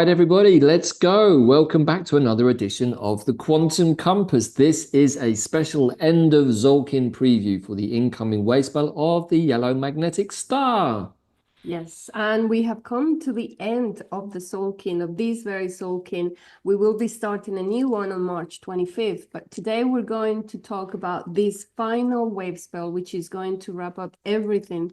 right, everybody, let's go. Welcome back to another edition of the Quantum Compass. This is a special end of Tzolkin preview for the incoming Wavespell of the yellow magnetic star. Yes, and we have come to the end of the Tzolkin, of this very Tzolkin. We will be starting a new one on March 25th, but today we're going to talk about this final Wavespell, which is going to wrap up everything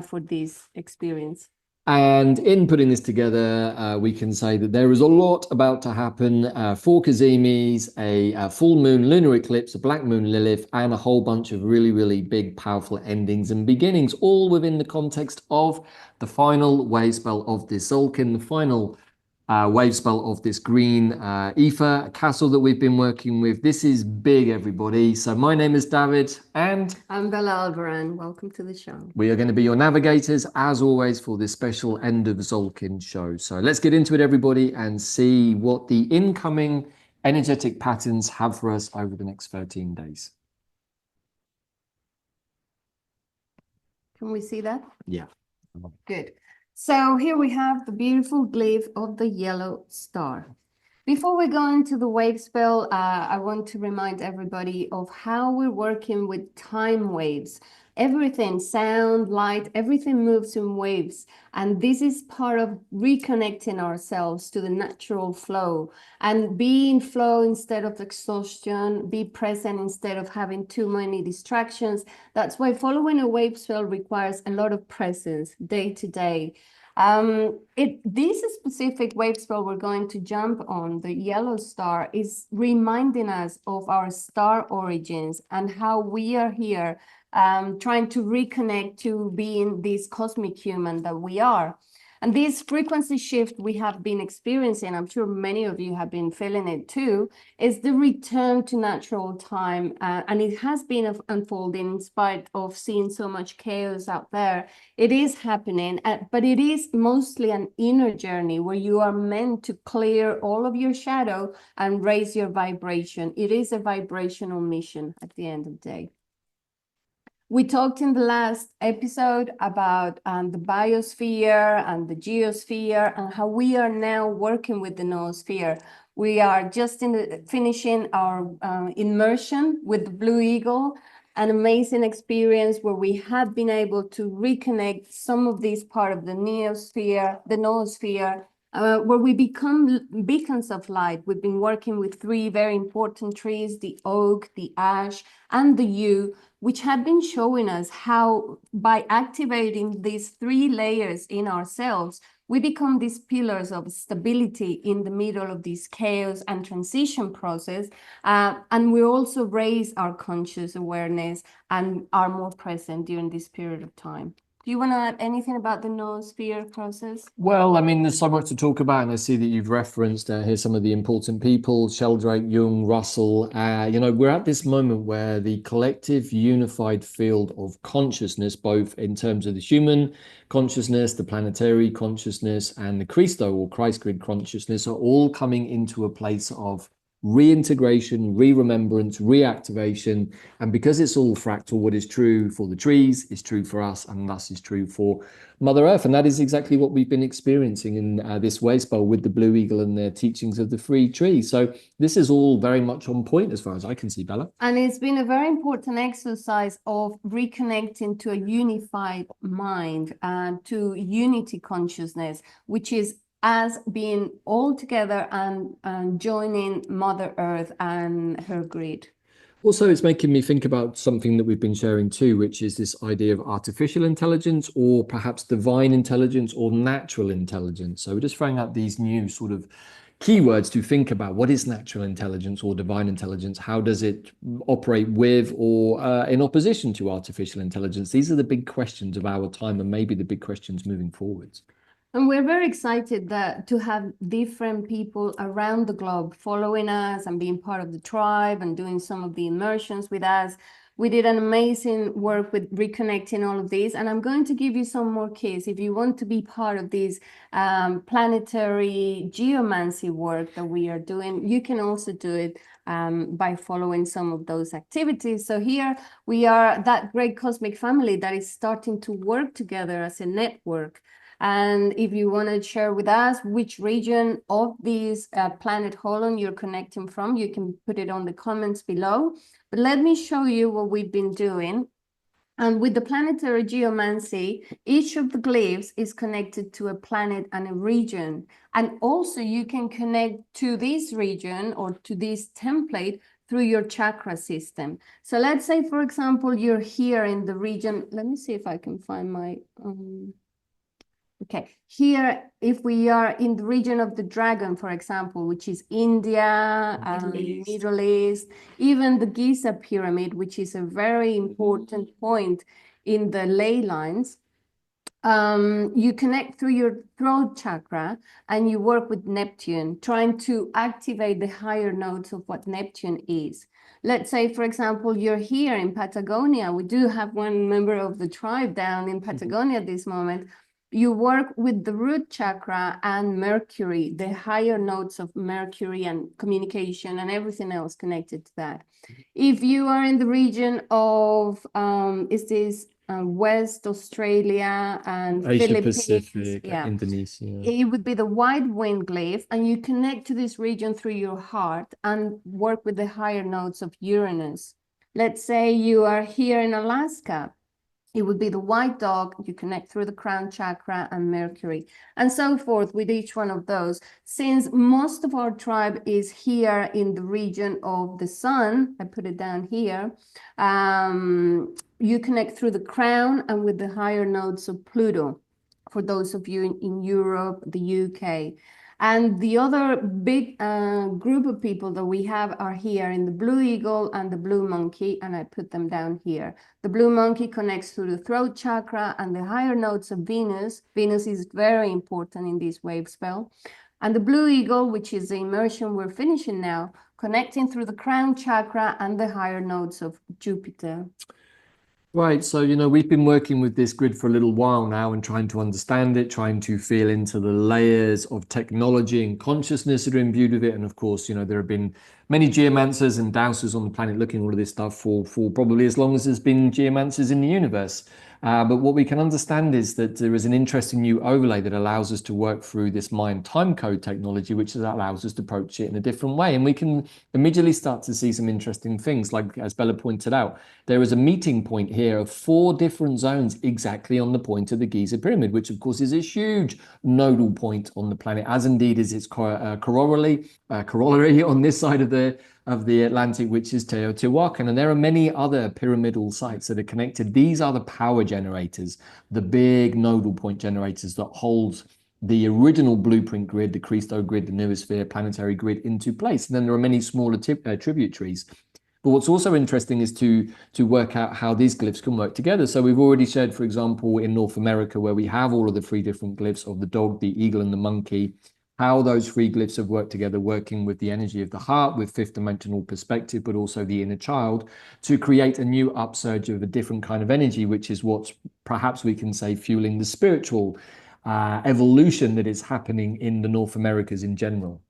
for this experience. And in putting this together, we can say that there is a lot about to happen. 4 Kazimis, a full moon lunar eclipse, a black moon Lilith, and a whole bunch of really, really big, powerful endings and beginnings, all within the context of the final Wavespell of this Tzolkin, the final Wavespell of this green ether castle that we've been working with. This is big, everybody. So my name is David, and I'm Bella Alvaran. Welcome to the show. We are going to be your navigators, as always, for this special end of Tzolkin show. So let's get into it, everybody, and see what the incoming energetic patterns have for us over the next 13 days. Can we see that? Yeah. Good. So here we have the beautiful glyph of the yellow star. Before we go into the Wavespell, I want to remind everybody of how we're working with time waves. Everything, sound, light, everything moves in waves. And this is part of reconnecting ourselves to the natural flow and be in flow instead of exhaustion, be present instead of having too many distractions. That's why following a Wavespell requires a lot of presence day to day. This specific Wavespell we're going to jump on, the yellow star, is reminding us of our star origins and how we are here trying to reconnect to being this cosmic human that we are. And this frequency shift we have been experiencing, I'm sure many of you have been feeling it too, is the return to natural time. And it has been unfolding in spite of seeing so much chaos out there. It is happening, but it is mostly an inner journey where you are meant to clear all of your shadow and raise your vibration. It is a vibrational mission at the end of the day. We talked in the last episode about the biosphere and the geosphere and how we are now working with the noosphere. We are just finishing our immersion with the Blue Eagle, an amazing experience where we have been able to reconnect some of this part of the noosphere, where we become beacons of light. We've been working with 3 very important trees, the oak, the ash, and the yew, which have been showing us how by activating these 3 layers in ourselves, we become these pillars of stability in the middle of this chaos and transition process. And we also raise our conscious awareness and are more present during this period of time. Do you want to add anything about the noosphere process? Well, I mean, there's so much to talk about, and I see that you've referenced here's some of the important people: Sheldrake, Jung, Russell. You know, we're at this moment where the collective unified field of consciousness, both in terms of the human consciousness, the planetary consciousness, and the Christo or Christ grid consciousness, are all coming into a place of reintegration, re-remembrance, reactivation. And because it's all fractal, what is true for the trees is true for us, and thus is true for Mother Earth. And that is exactly what we've been experiencing in this Wavespell with the Blue Eagle and their teachings of the 3 trees. So this is all very much on point as far as I can see, Bella. And it's been a very important exercise of reconnecting to a unified mind and to unity consciousness, which is as being all together and joining Mother Earth and her grid. Also, it's making me think about something that we've been sharing too, which is this idea of artificial intelligence, or perhaps divine intelligence, or natural intelligence. So we're just throwing out these new sort of keywords to think about. What is natural intelligence or divine intelligence? How does it operate with or in opposition to artificial intelligence? These are the big questions of our time, and maybe the big questions moving forwards. And we're very excited to have different people around the globe following us and being part of the tribe and doing some of the immersions with us. We did an amazing work with reconnecting all of these, and I'm going to give you some more keys. If you want to be part of this planetary geomancy work that we are doing, you can also do it by following some of those activities. So here we are, that great cosmic family that is starting to work together as a network. And if you want to share with us which region of this planet Holon you're connecting from, you can put it on the comments below. But let me show you what we've been doing. And with the planetary geomancy, each of the glyphs is connected to a planet and a region. And also you can connect to this region or to this template through your chakra system. So let's say, for example, you're here in the region. Let me see if I can find my... Okay, here, if we are in the region of the dragon, for example, which is India, Middle East, even the Giza pyramid, which is a very important point in the ley lines, you connect through your throat chakra and you work with Neptune, trying to activate the higher nodes of what Neptune is. Let's say, for example, you're here in Patagonia. We do have one member of the tribe down in Patagonia at this moment. You work with the root chakra and Mercury, the higher nodes of Mercury and communication and everything else connected to that. If you are in the region of, West Australia and Asia Philippines, Pacific, yeah, Indonesia. it would be the wide wind glyph, and you connect to this region through your heart and work with the higher nodes of Uranus. Let's say you are here in Alaska. It would be the white dog, you connect through the crown chakra and Mercury, and so forth with each one of those. Since most of our tribe is here in the region of the sun, I put it down here, you connect through the crown and with the higher nodes of Pluto, for those of you in Europe, the UK. And the other big group of people that we have are here in the blue eagle and the blue monkey, and I put them down here. The blue monkey connects to the throat chakra and the higher nodes of Venus. Venus is very important in this wave spell. And the blue eagle, which is the immersion we're finishing now, connecting through the crown chakra and the higher nodes of Jupiter. Right, so we've been working with this grid for a little while now and trying to understand it, trying to feel into the layers of technology and consciousness that are imbued with it. And of course, there have been many geomancers and dowsers on the planet looking at all of this stuff for probably as long as there's been geomancers in the universe. But what we can understand is that there is an interesting new overlay that allows us to work through this mind time code technology, which allows us to approach it in a different way. And we can immediately start to see some interesting things. Like, as Bella pointed out, there is a meeting point here of 4 different zones exactly on the point of the Giza pyramid, which of course is a huge nodal point on the planet, as indeed is its corollary on this side of the Atlantic, which is Teotihuacan. And there are many other pyramidal sites that are connected. These are the power generators, the big nodal point generators that hold the original blueprint grid, the Christo grid, the noosphere, planetary grid into place. And then there are many smaller tributaries. But what's also interesting is to work out how these glyphs can work together. So we've already shared, for example, in North America, where we have all of the 3 different glyphs of the dog, the eagle, and the monkey, how those 3 glyphs have worked together, working with the energy of the heart, with 5th dimensional perspective, but also the inner child, to create a new upsurge of a different kind of energy, which is what's perhaps we can say fueling the spiritual evolution that is happening in the North Americas in general.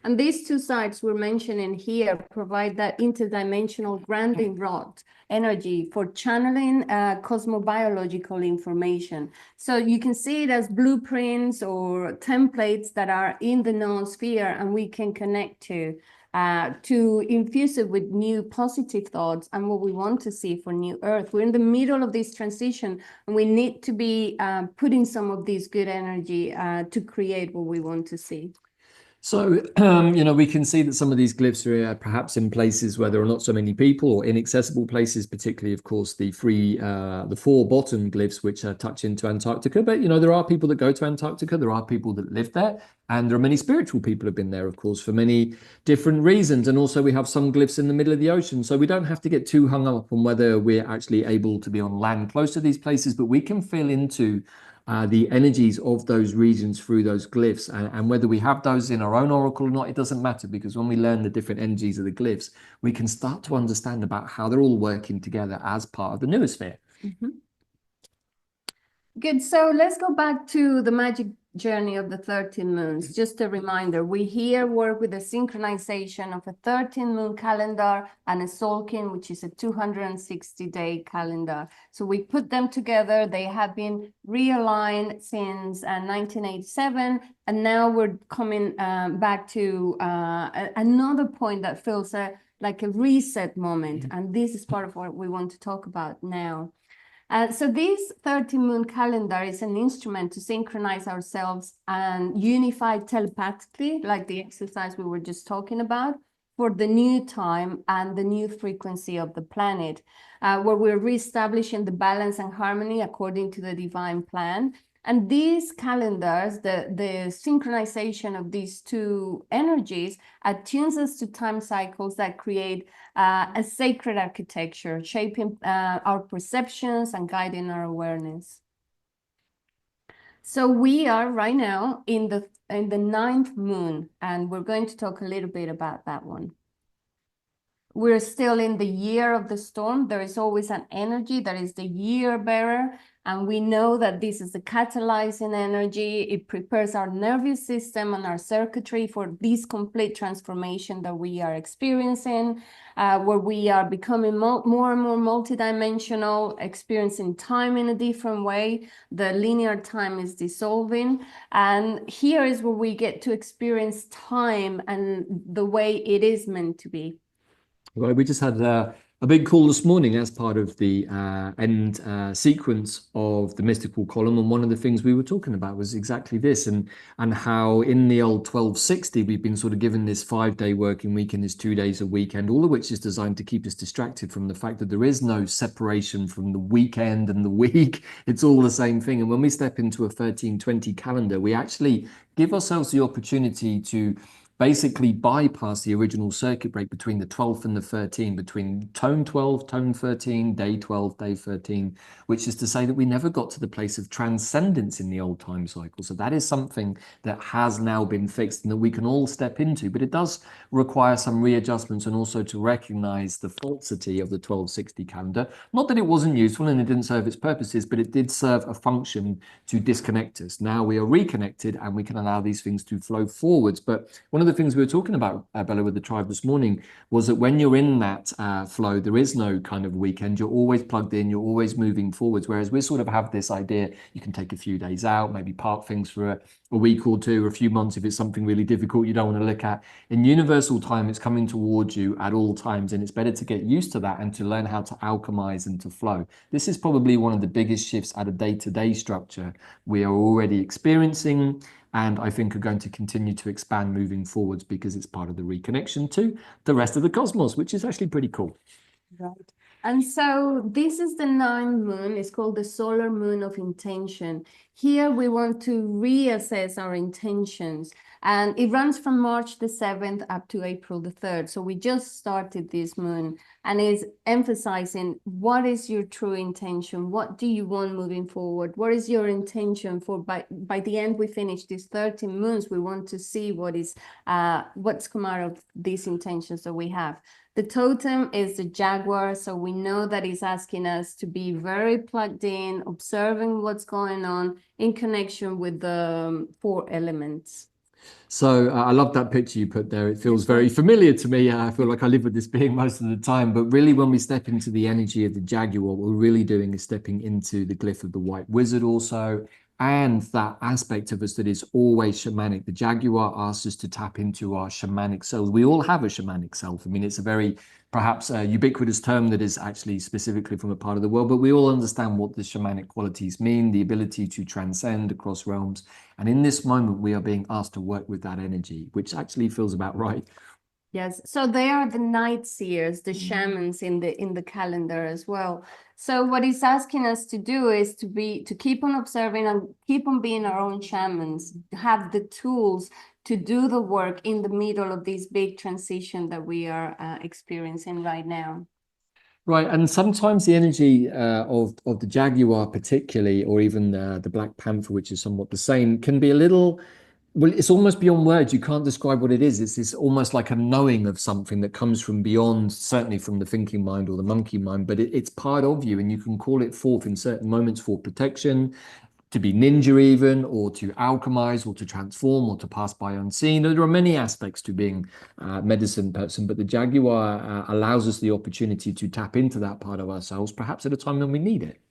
And these 2 sites we're mentioning here provide that interdimensional grounding rod energy for channeling cosmobiological information. So you can see it as blueprints or templates that are in the noosphere, and we can connect to infuse it with new positive thoughts and what we want to see for New Earth. We're in the middle of this transition, and we need to be putting some of this good energy to create what we want to see. So, we can see that some of these glyphs are perhaps in places where there are not so many people, or inaccessible places, particularly, of course, the 4 bottom glyphs, which touch into Antarctica. But, there are people that go to Antarctica. There are people that live there. And there are many spiritual people who have been there, of course, for many different reasons. And also we have some glyphs in the middle of the ocean. So we don't have to get too hung up on whether we're actually able to be on land close to these places, but we can feel into the energies of those regions through those glyphs, and whether we have those in our own oracle or not, it doesn't matter, because when we learn the different energies of the glyphs, we can start to understand about how they're all working together as part of the noosphere. Good. So let's go back to the magic journey of the 13 moons. Just a reminder, we here work with the synchronization of a 13-moon calendar and a Tzolkin, which is a 260-day calendar. So we put them together. They have been realigned since 1987, and now we're coming back to another point that feels like a reset moment, and this is part of what we want to talk about now. So this 13-moon calendar is an instrument to synchronize ourselves and unify telepathically, like the exercise we were just talking about, for the new time and the new frequency of the planet, where we're reestablishing the balance and harmony according to the divine plan. And these calendars, the synchronization of these two energies, attunes us to time cycles that create a sacred architecture, shaping our perceptions and guiding our awareness. So we are right now in the ninth moon, and we're going to talk a little bit about that one. We're still in the year of the storm. There is always an energy that is the year bearer. And we know that this is the catalyzing energy. It prepares our nervous system and our circuitry for this complete transformation that we are experiencing, where we are becoming more and more multidimensional, experiencing time in a different way. The linear time is dissolving. And here is where we get to experience time and the way it is meant to be. Well, we just had a big call this morning as part of the end sequence of the mystical column, and one of the things we were talking about was exactly this, and how in the old 1260 we've been sort of given this 5-day working week and this 2 days a weekend, all of which is designed to keep us distracted from the fact that there is no separation from the weekend and the week. It's all the same thing. And when we step into a 1320 calendar, we actually give ourselves the opportunity to basically bypass the original circuit break between the 12th and the 13th, between tone 12, tone 13, day 12, day 13, which is to say that we never got to the place of transcendence in the old time cycle. So that is something that has now been fixed and that we can all step into, but it does require some readjustments and also to recognize the falsity of the 1260 calendar. Not that it wasn't useful and it didn't serve its purposes, but it did serve a function to disconnect us. Now we are reconnected and we can allow these things to flow forwards. But one of the things we were talking about, Bella, with the tribe this morning was that when you're in that flow, there is no kind of weekend. You're always plugged in, you're always moving forwards. Whereas we sort of have this idea, you can take a few days out, maybe park things for a week or two, or a few months if it's something really difficult you don't want to look at. In universal time, it's coming towards you at all times, and it's better to get used to that and to learn how to alchemize and to flow. This is probably one of the biggest shifts at a day-to-day structure we are already experiencing, and I think are going to continue to expand moving forwards because it's part of the reconnection to the rest of the cosmos, which is actually pretty cool. Right. And so this is the ninth moon. It's called the solar moon of intention. Here we want to reassess our intentions. And it runs from March the 7th up to April the 3rd. So we just started this moon, and is emphasizing what is your true intention? What do you want moving forward? What is your intention for by the end we finish these 13 moons? We want to see what's come out of these intentions that we have. The totem is the jaguar, so we know that it's asking us to be very plugged in, observing what's going on in connection with the 4 elements. So I love that picture you put there. It feels very familiar to me. I feel like I live with this being most of the time. But really, when we step into the energy of the jaguar, what we're really doing is stepping into the glyph of the white wizard also, and that aspect of us that is always shamanic. The jaguar asks us to tap into our shamanic self. We all have a shamanic self. I mean, it's a very perhaps a ubiquitous term that is actually specifically from a part of the world, but we all understand what the shamanic qualities mean, the ability to transcend across realms. And in this moment, we are being asked to work with that energy, which actually feels about right. Yes, so they are the night seers, the shamans in the calendar as well. So what it's asking us to do is to keep on observing and keep on being our own shamans, have the tools to do the work in the middle of this big transition that we are experiencing right now. Right, and sometimes the energy of the jaguar particularly, or even the black panther, which is somewhat the same, can be a little, well, it's almost beyond words. You can't describe what it is. It's almost like a knowing of something that comes from beyond, certainly from the thinking mind or the monkey mind, but it's part of you, and you can call it forth in certain moments for protection, to be ninja even, or to alchemize, or to transform, or to pass by unseen. There are many aspects to being a medicine person, but the jaguar allows us the opportunity to tap into that part of ourselves, perhaps at a time when we need it.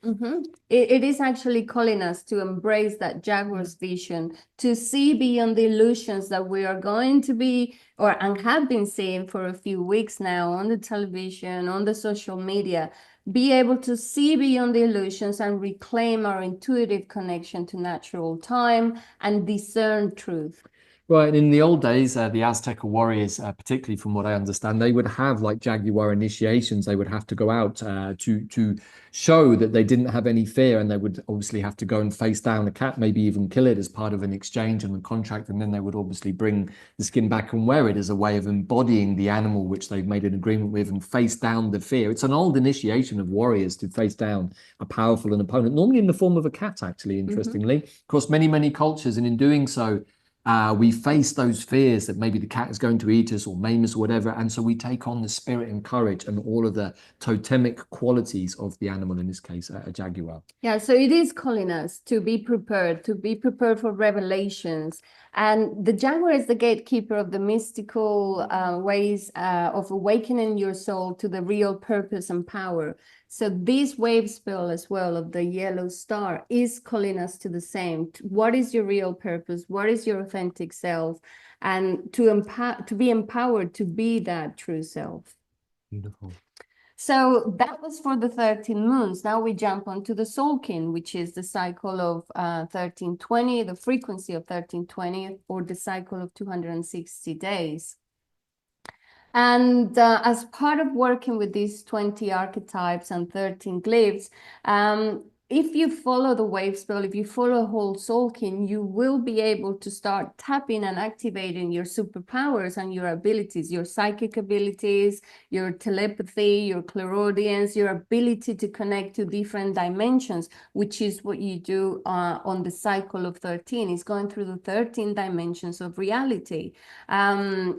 It is actually calling us to embrace that jaguar's vision, to see beyond the illusions that we are going to be and have been seeing for a few weeks now on the television, on the social media, be able to see beyond the illusions and reclaim our intuitive connection to natural time and discern truth. Right, in the old days, the Aztec warriors, particularly from what I understand, they would have like jaguar initiations. They would have to go out to show that they didn't have any fear, and they would obviously have to go and face down a cat, maybe even kill it as part of an exchange and a contract, and then they would obviously bring the skin back and wear it as a way of embodying the animal which they've made an agreement with and face down the fear. It's an old initiation of warriors to face down a powerful opponent, normally in the form of a cat, actually, interestingly. Across many cultures, and in doing so, we face those fears that maybe the cat is going to eat us or maim us or whatever. And so we take on the spirit and courage and all of the totemic qualities of the animal, in this case, a jaguar. Yeah, so it is calling us to be prepared for revelations. And the jaguar is the gatekeeper of the mystical ways of awakening your soul to the real purpose and power. So this Wavespell as well of the yellow star is calling us to the same. What is your real purpose? What is your authentic self? And to be empowered to be that true self. Beautiful. So that was for the 13 moons. Now we jump onto the Tzolkin, which is the cycle of 1320, the frequency of 1320, or the cycle of 260 days. And as part of working with these 20 archetypes and 13 glyphs, if you follow the Wavespell, if you follow whole Tzolkin, you will be able to start tapping and activating your superpowers and your abilities, your psychic abilities, your telepathy, your clairaudience, your ability to connect to different dimensions, which is what you do on the cycle of 13. It's going through the 13 dimensions of reality.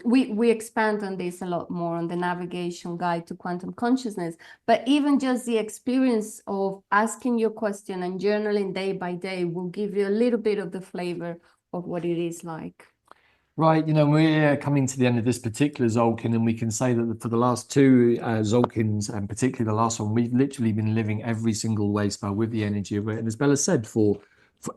We expand on this a lot more on the navigation guide to quantum consciousness, but even just the experience of asking your question and journaling day by day will give you a little bit of the flavor of what it is like. Right, we're coming to the end of this particular Tzolkin, and we can say that for the last two Tzolkins, and particularly the last one, we've literally been living every single Wavespell with the energy of it. And as Bella said,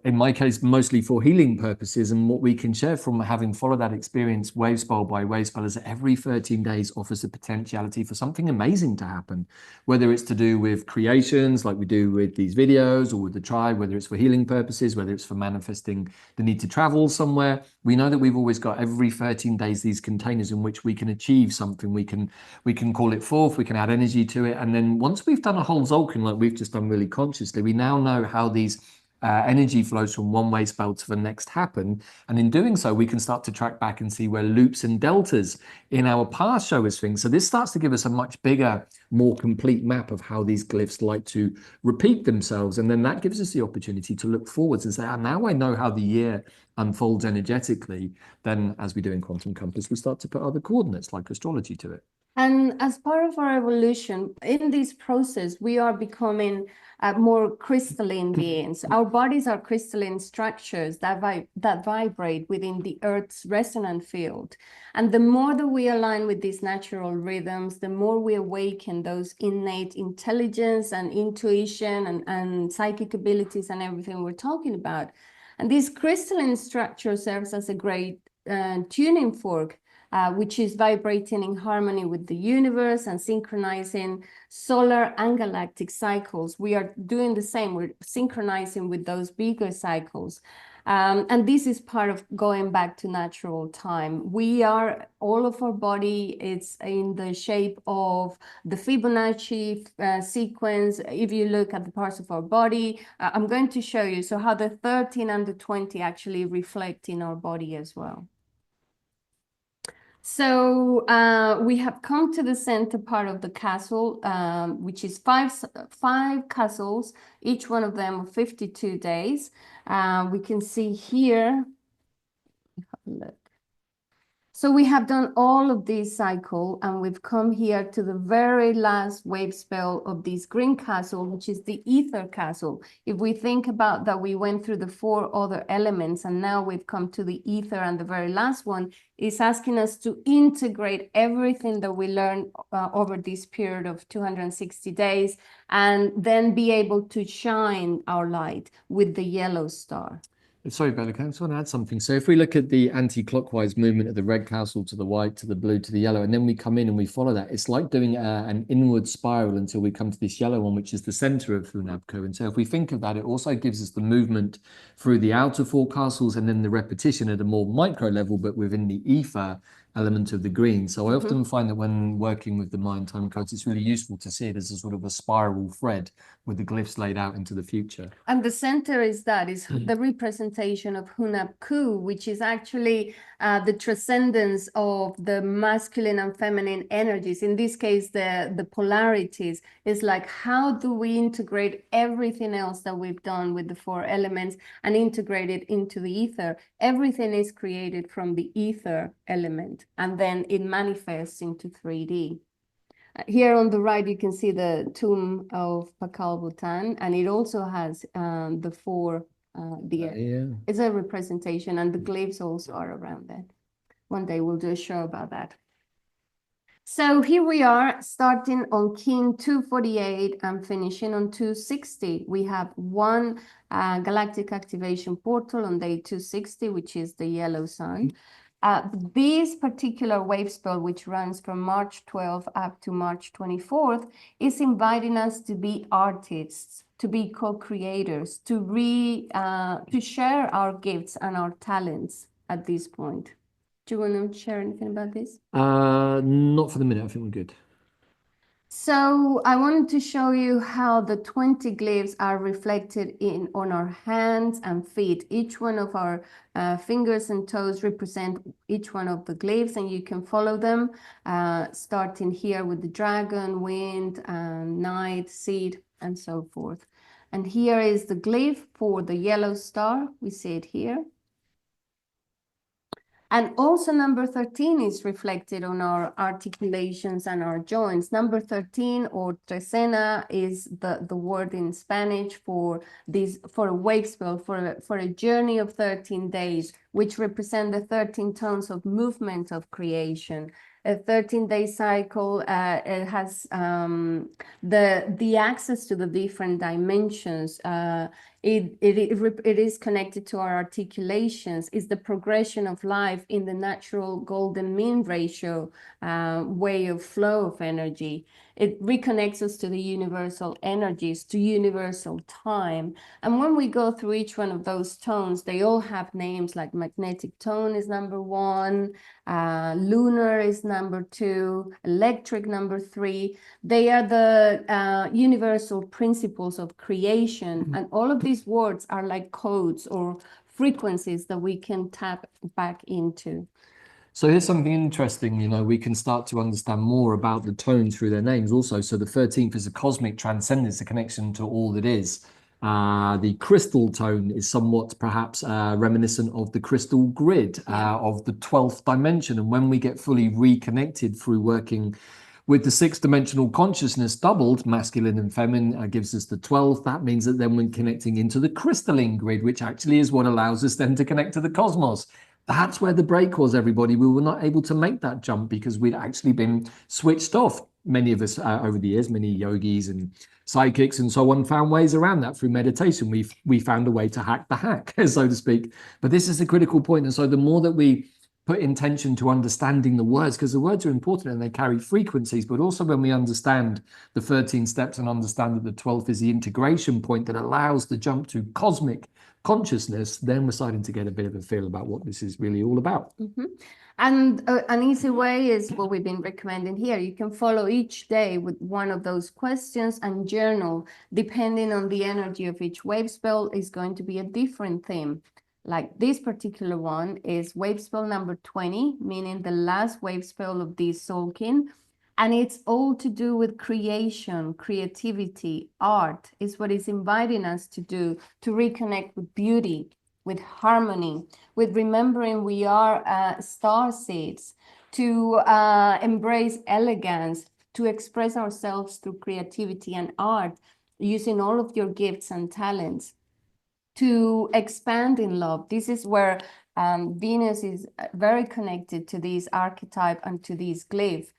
in my case, mostly for healing purposes. And what we can share from having followed that experience, Wavespell by Wavespell, is that every 13 days offers the potentiality for something amazing to happen, whether it's to do with creations like we do with these videos, or with the tribe, whether it's for healing purposes, whether it's for manifesting the need to travel somewhere. We know that we've always got every 13 days these containers in which we can achieve something. We can call it forth, we can add energy to it. And then once we've done a whole Tzolkin, like we've just done really consciously, we now know how these energy flows from one Wavespell to the next happen. And in doing so, we can start to track back and see where loops and deltas in our past show us things. So this starts to give us a much bigger, more complete map of how these glyphs like to repeat themselves. And then that gives us the opportunity to look forwards and say, now I know how the year unfolds energetically. Then, as we do in Quantum Compass, we start to put other coordinates like astrology to it. And as part of our evolution, in this process, we are becoming more crystalline beings. Our bodies are crystalline structures that vibrate within the Earth's resonant field. And the more that we align with these natural rhythms, the more we awaken those innate intelligence and intuition and psychic abilities and everything we're talking about. And this crystalline structure serves as a great tuning fork, which is vibrating in harmony with the universe and synchronizing solar and galactic cycles. We are doing the same. We're synchronizing with those bigger cycles. And this is part of going back to natural time. All of our body, it's in the shape of the Fibonacci sequence. If you look at the parts of our body, I'm going to show you how the 13 and the 20 actually reflect in our body as well. So we have come to the center part of the castle, which is five castles, each one of them 52 days. We can see here, look. So we have done all of this cycle, and we've come here to the very last wave spell of this green castle, which is the ether castle. If we think about that, we went through the 4 other elements, and now we've come to the ether, and the very last one is asking us to integrate everything that we learned over this period of 260 days, and then be able to shine our light with the yellow star. Sorry, Bella, I just want to add something. So if we look at the anti-clockwise movement of the red castle to the white, to the blue, to the yellow, and then we come in and we follow that, it's like doing an inward spiral until we come to this yellow one, which is the center of Hunabku. And so if we think of that, it also gives us the movement through the outer 4 castles and then the repetition at a more micro level, but within the ether element of the green. So I often find that when working with the Mayan time codes, it's really useful to see it as a sort of a spiral thread with the glyphs laid out into the future. And the center is the representation of Hunabku, which is actually the transcendence of the masculine and feminine energies. In this case, the polarities is like, how do we integrate everything else that we've done with the 4 elements and integrate it into the ether? Everything is created from the ether element, and then it manifests into 3D. Here on the right, you can see the tomb of Pakal Bhutan, and it also has the 4 it's a representation, and the glyphs also are around that. One day we'll do a show about that. So here we are, starting on Kin 248 and finishing on 260. We have one galactic activation portal on day 260, which is the yellow sun. This particular wave spell, which runs from March 12th up to March 24th, is inviting us to be artists, to be co-creators, to share our gifts and our talents at this point. Do you want to share anything about this? Not for the minute. I think we're good. So I wanted to show you how the 20 glyphs are reflected on our hands and feet. Each one of our fingers and toes represent each one of the glyphs, and you can follow them, starting here with the dragon, wind, night, seed, and so forth. And here is the glyph for the yellow star. We see it here. And also number 13 is reflected on our articulations and our joints. Number 13, or trecena, is the word in Spanish for a wave spell, for a journey of 13 days, which represent the 13 tones of movement of creation. A 13-day cycle, it has the access to the different dimensions. It is connected to our articulations. It's the progression of life in the natural golden mean ratio way of flow of energy. It reconnects us to the universal energies, to universal time. And when we go through each one of those tones, they all have names, like magnetic tone is number 1, lunar is number 2, electric number 3. They are the universal principles of creation. And all of these words are like codes or frequencies that we can tap back into. So here's something interesting, we can start to understand more about the tones through their names also. So the 13th is a cosmic transcendence, a connection to all that is. The crystal tone is somewhat perhaps reminiscent of the crystal grid of the 12th dimension. And when we get fully reconnected through working with the 6th dimensional consciousness doubled, masculine and feminine, gives us the 12th. That means that then we're connecting into the crystalline grid, which actually is what allows us then to connect to the cosmos. That's where the break was, everybody. We were not able to make that jump because we'd actually been switched off. Many of us over the years, many yogis and psychics and so on, found ways around that through meditation. We found a way to hack the hack, so to speak. But this is the critical point. And so the more that we put intention to understanding the words, because the words are important and they carry frequencies, but also when we understand the 13 steps and understand that the 12th is the integration point that allows the jump to cosmic consciousness, then we're starting to get a bit of a feel about what this is really all about. And an easy way is what we've been recommending here. You can follow each day with one of those questions and journal. Depending on the energy of each wave spell, is going to be a different theme. Like this particular one is wave spell number 20, meaning the last wave spell of this Tzolkin. And it's all to do with creation, creativity, art is what it's inviting us to do, to reconnect with beauty, with harmony, with remembering we are star seeds, to embrace elegance, to express ourselves through creativity and art, using all of your gifts and talents, to expand in love. This is where Venus is very connected to this archetype and to this glyph.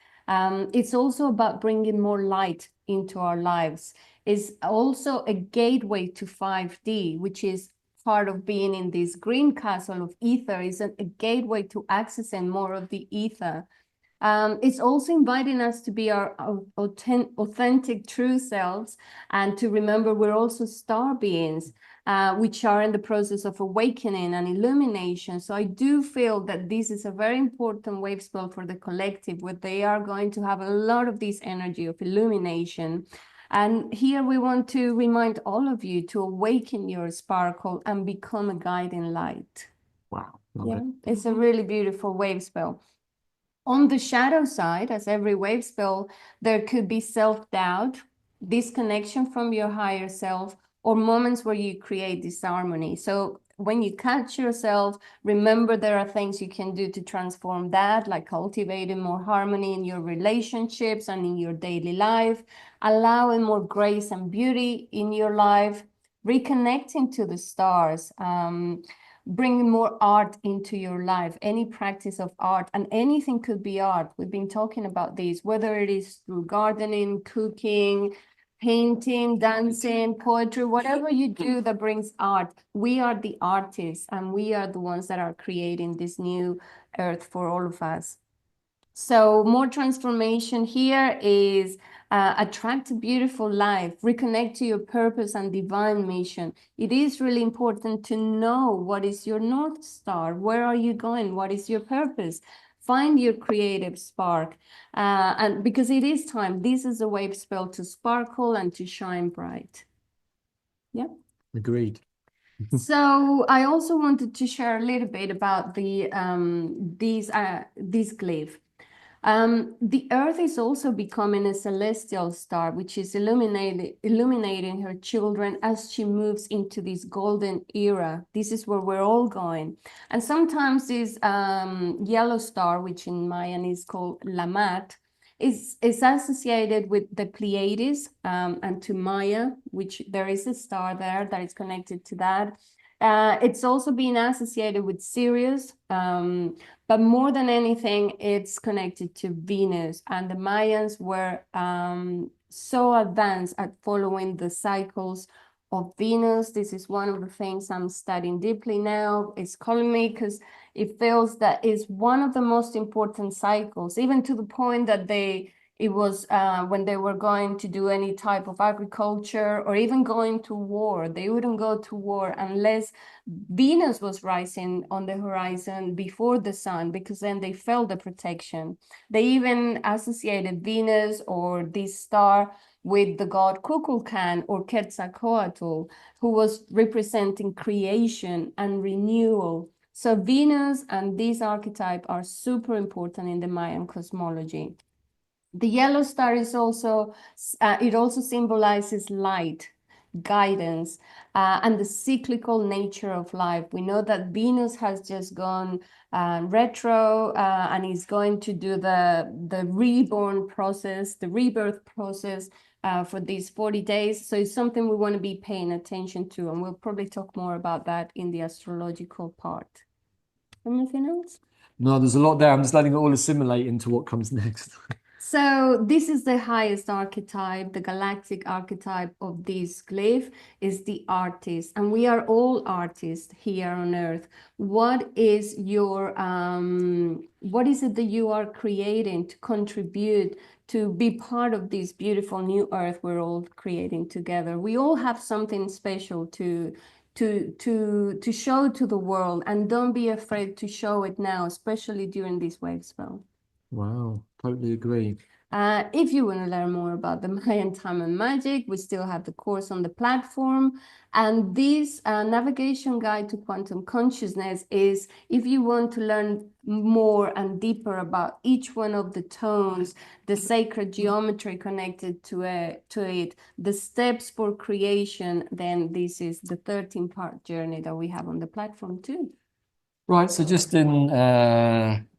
It's also about bringing more light into our lives. It's also a gateway to 5D, which is part of being in this green castle of ether, is a gateway to accessing more of the ether. It's also inviting us to be our authentic, true selves, and to remember we're also star beings, which are in the process of awakening and illumination. So I do feel that this is a very important wave spell for the collective, where they are going to have a lot of this energy of illumination. And here we want to remind all of you to awaken your sparkle and become a guiding light. Wow. Yeah, it's a really beautiful wave spell. On the shadow side, as every wave spell, there could be self-doubt, disconnection from your higher self, or moments where you create disharmony. So when you catch yourself, remember there are things you can do to transform that, like cultivating more harmony in your relationships and in your daily life, allowing more grace and beauty in your life, reconnecting to the stars, bringing more art into your life, any practice of art, and anything could be art. We've been talking about this, whether it is through gardening, cooking, painting, dancing, poetry, whatever you do that brings art. We are the artists, and we are the ones that are creating this new earth for all of us. So more transformation here is attract a beautiful life, reconnect to your purpose and divine mission. It is really important to know what is your North Star, where are you going, what is your purpose? Find your creative spark, and because it is time, this is a wave spell to sparkle and to shine bright. Yeah. Agreed. So I also wanted to share a little bit about the this glyph. The Earth is also becoming a celestial star, which is illuminating her children as she moves into this golden era. This is where we're all going. And sometimes this yellow star, which in Mayan is called Lamat, is associated with the Pleiades and to Maya, which there is a star there that is connected to that. It's also been associated with Sirius, but more than anything, it's connected to Venus. And the Mayans were so advanced at following the cycles of Venus. This is one of the things I'm studying deeply now. It's calling me because it feels that it's one of the most important cycles, even to the point that it was when they were going to do any type of agriculture or even going to war, they wouldn't go to war unless Venus was rising on the horizon before the sun, because then they felt the protection. They even associated Venus or this star with the god Kukulkan or Quetzalcoatl, who was representing creation and renewal. So Venus and this archetype are super important in the Mayan cosmology. The yellow star is also, it also symbolizes light, guidance, and the cyclical nature of life. We know that Venus has just gone retro and is going to do the reborn process, the rebirth process for these 40 days. So it's something we want to be paying attention to, and we'll probably talk more about that in the astrological part. Anything else? No, there's a lot there. I'm just letting it all assimilate into what comes next. So this is the highest archetype, the galactic archetype of this glyph is the artist, and we are all artists here on Earth. What is your what is it that you are creating to contribute to be part of this beautiful new Earth we're all creating together? We all have something special to show to the world, and don't be afraid to show it now, especially during this wave spell. Wow, totally agree. If you want to learn more about the Mayan time and magic, we still have the course on the platform. And this navigation guide to quantum consciousness is if you want to learn more and deeper about each one of the tones, the sacred geometry connected to it, the steps for creation, then this is the 13-part journey that we have on the platform too. Right, so just in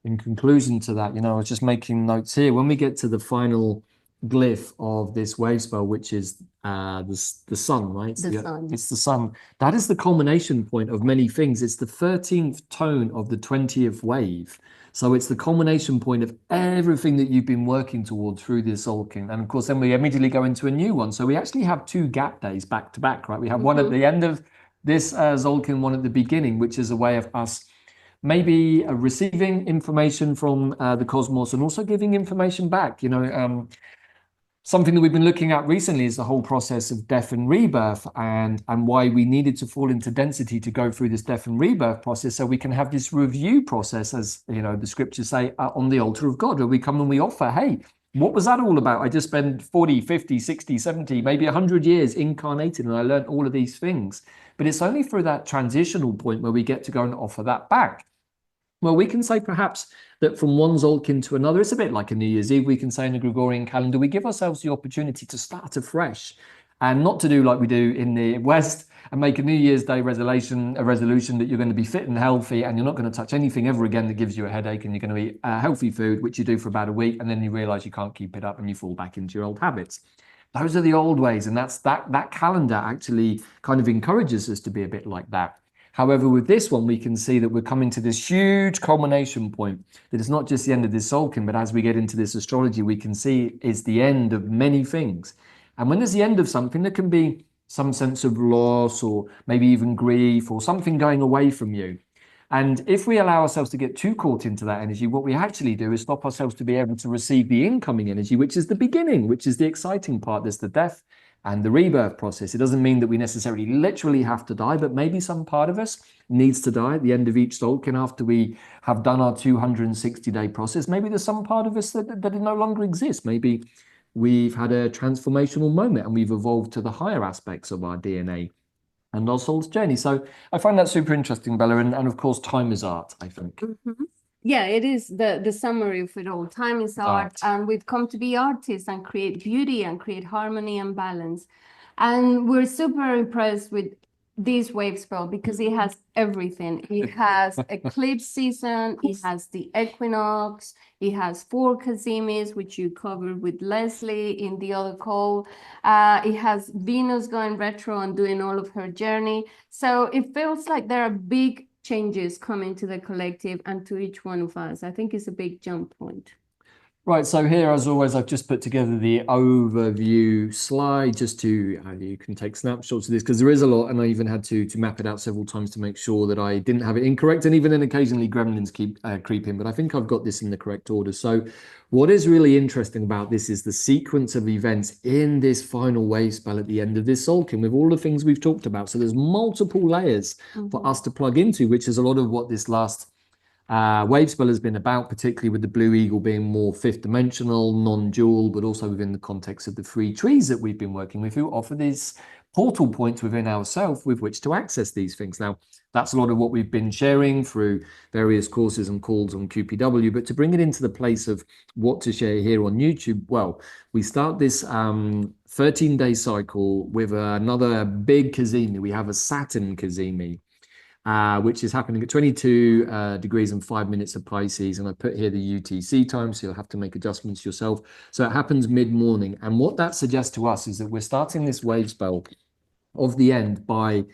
conclusion to that, I was just making notes here. When we get to the final glyph of this wave spell, which is the sun, right? It's the sun. That is the culmination point of many things. It's the 13th tone of the 20th wave. So it's the culmination point of everything that you've been working toward through this Tzolkin. And of course, then we immediately go into a new one. So we actually have 2 gap days back to back, right? We have one at the end of this Tzolkin, one at the beginning, which is a way of us maybe receiving information from the cosmos and also giving information back. Something that we've been looking at recently is the whole process of death and rebirth, and why we needed to fall into density to go through this death and rebirth process, so we can have this review process, as the scriptures say, on the altar of God, where we come and we offer, hey, what was that all about? I just spent 40, 50, 60, 70, maybe 100 years incarnated, and I learned all of these things. But it's only through that transitional point where we get to go and offer that back. Well, we can say perhaps that from one Tzolkin to another, it's a bit like a New Year's Eve. We can say in the Gregorian calendar, we give ourselves the opportunity to start afresh and not to do like we do in the West and make a New Year's Day resolution that you're going to be fit and healthy and you're not going to touch anything ever again that gives you a headache, and you're going to eat healthy food, which you do for about a week, and then you realize you can't keep it up and you fall back into your old habits. Those are the old ways, and that calendar actually kind of encourages us to be a bit like that. However, with this one, we can see that we're coming to this huge culmination point, that it's not just the end of this Tzolkin, but as we get into this astrology, we can see it's the end of many things. And when there's the end of something, there can be some sense of loss or maybe even grief or something going away from you. And if we allow ourselves to get too caught into that energy, what we actually do is stop ourselves to be able to receive the incoming energy, which is the beginning, which is the exciting part. There's the death and the rebirth process. It doesn't mean that we necessarily literally have to die, but maybe some part of us needs to die at the end of each Tzolkin after we have done our 260-day process. Maybe there's some part of us that it no longer exists. Maybe we've had a transformational moment and we've evolved to the higher aspects of our DNA and our soul's journey. So I find that super interesting, Bella. And of course, time is art, I think. Yeah, it is the summary of it all. Time is art, and we've come to be artists and create beauty and create harmony and balance. And we're super impressed with this Wavespell because it has everything. It has eclipse season, it has the equinox, it has 4 Kazimis, which you covered with Leslie in the other call. It has Venus going retro and doing all of her journey. So it feels like there are big changes coming to the collective and to each one of us. I think it's a big jump point. Right, so here, as always, I've just put together the overview slide just to, you can take snapshots of this because there is a lot, and I even had to map it out several times to make sure that I didn't have it incorrect, and even then occasionally gremlins keep creeping, but I think I've got this in the correct order. So what is really interesting about this is the sequence of events in this final wave spell at the end of this Tzolkin with all the things we've talked about. So there's multiple layers for us to plug into, which is a lot of what this last Wavespell has been about, particularly with the Blue Eagle being more 5th dimensional, non-dual, but also within the context of the 3 trees that we've been working with, who offer these portal points within ourselves with which to access these things. Now, that's a lot of what we've been sharing through various courses and calls on QPW, but to bring it into the place of what to share here on YouTube, well, we start this 13-day cycle with another big Kazemi. We have a Saturn Kazemi, which is happening at 22 degrees and 5 minutes of Pisces. And I put here the UTC time, so you'll have to make adjustments yourself. So it happens mid-morning. And what that suggests to us is that we're starting this wave spell of the end by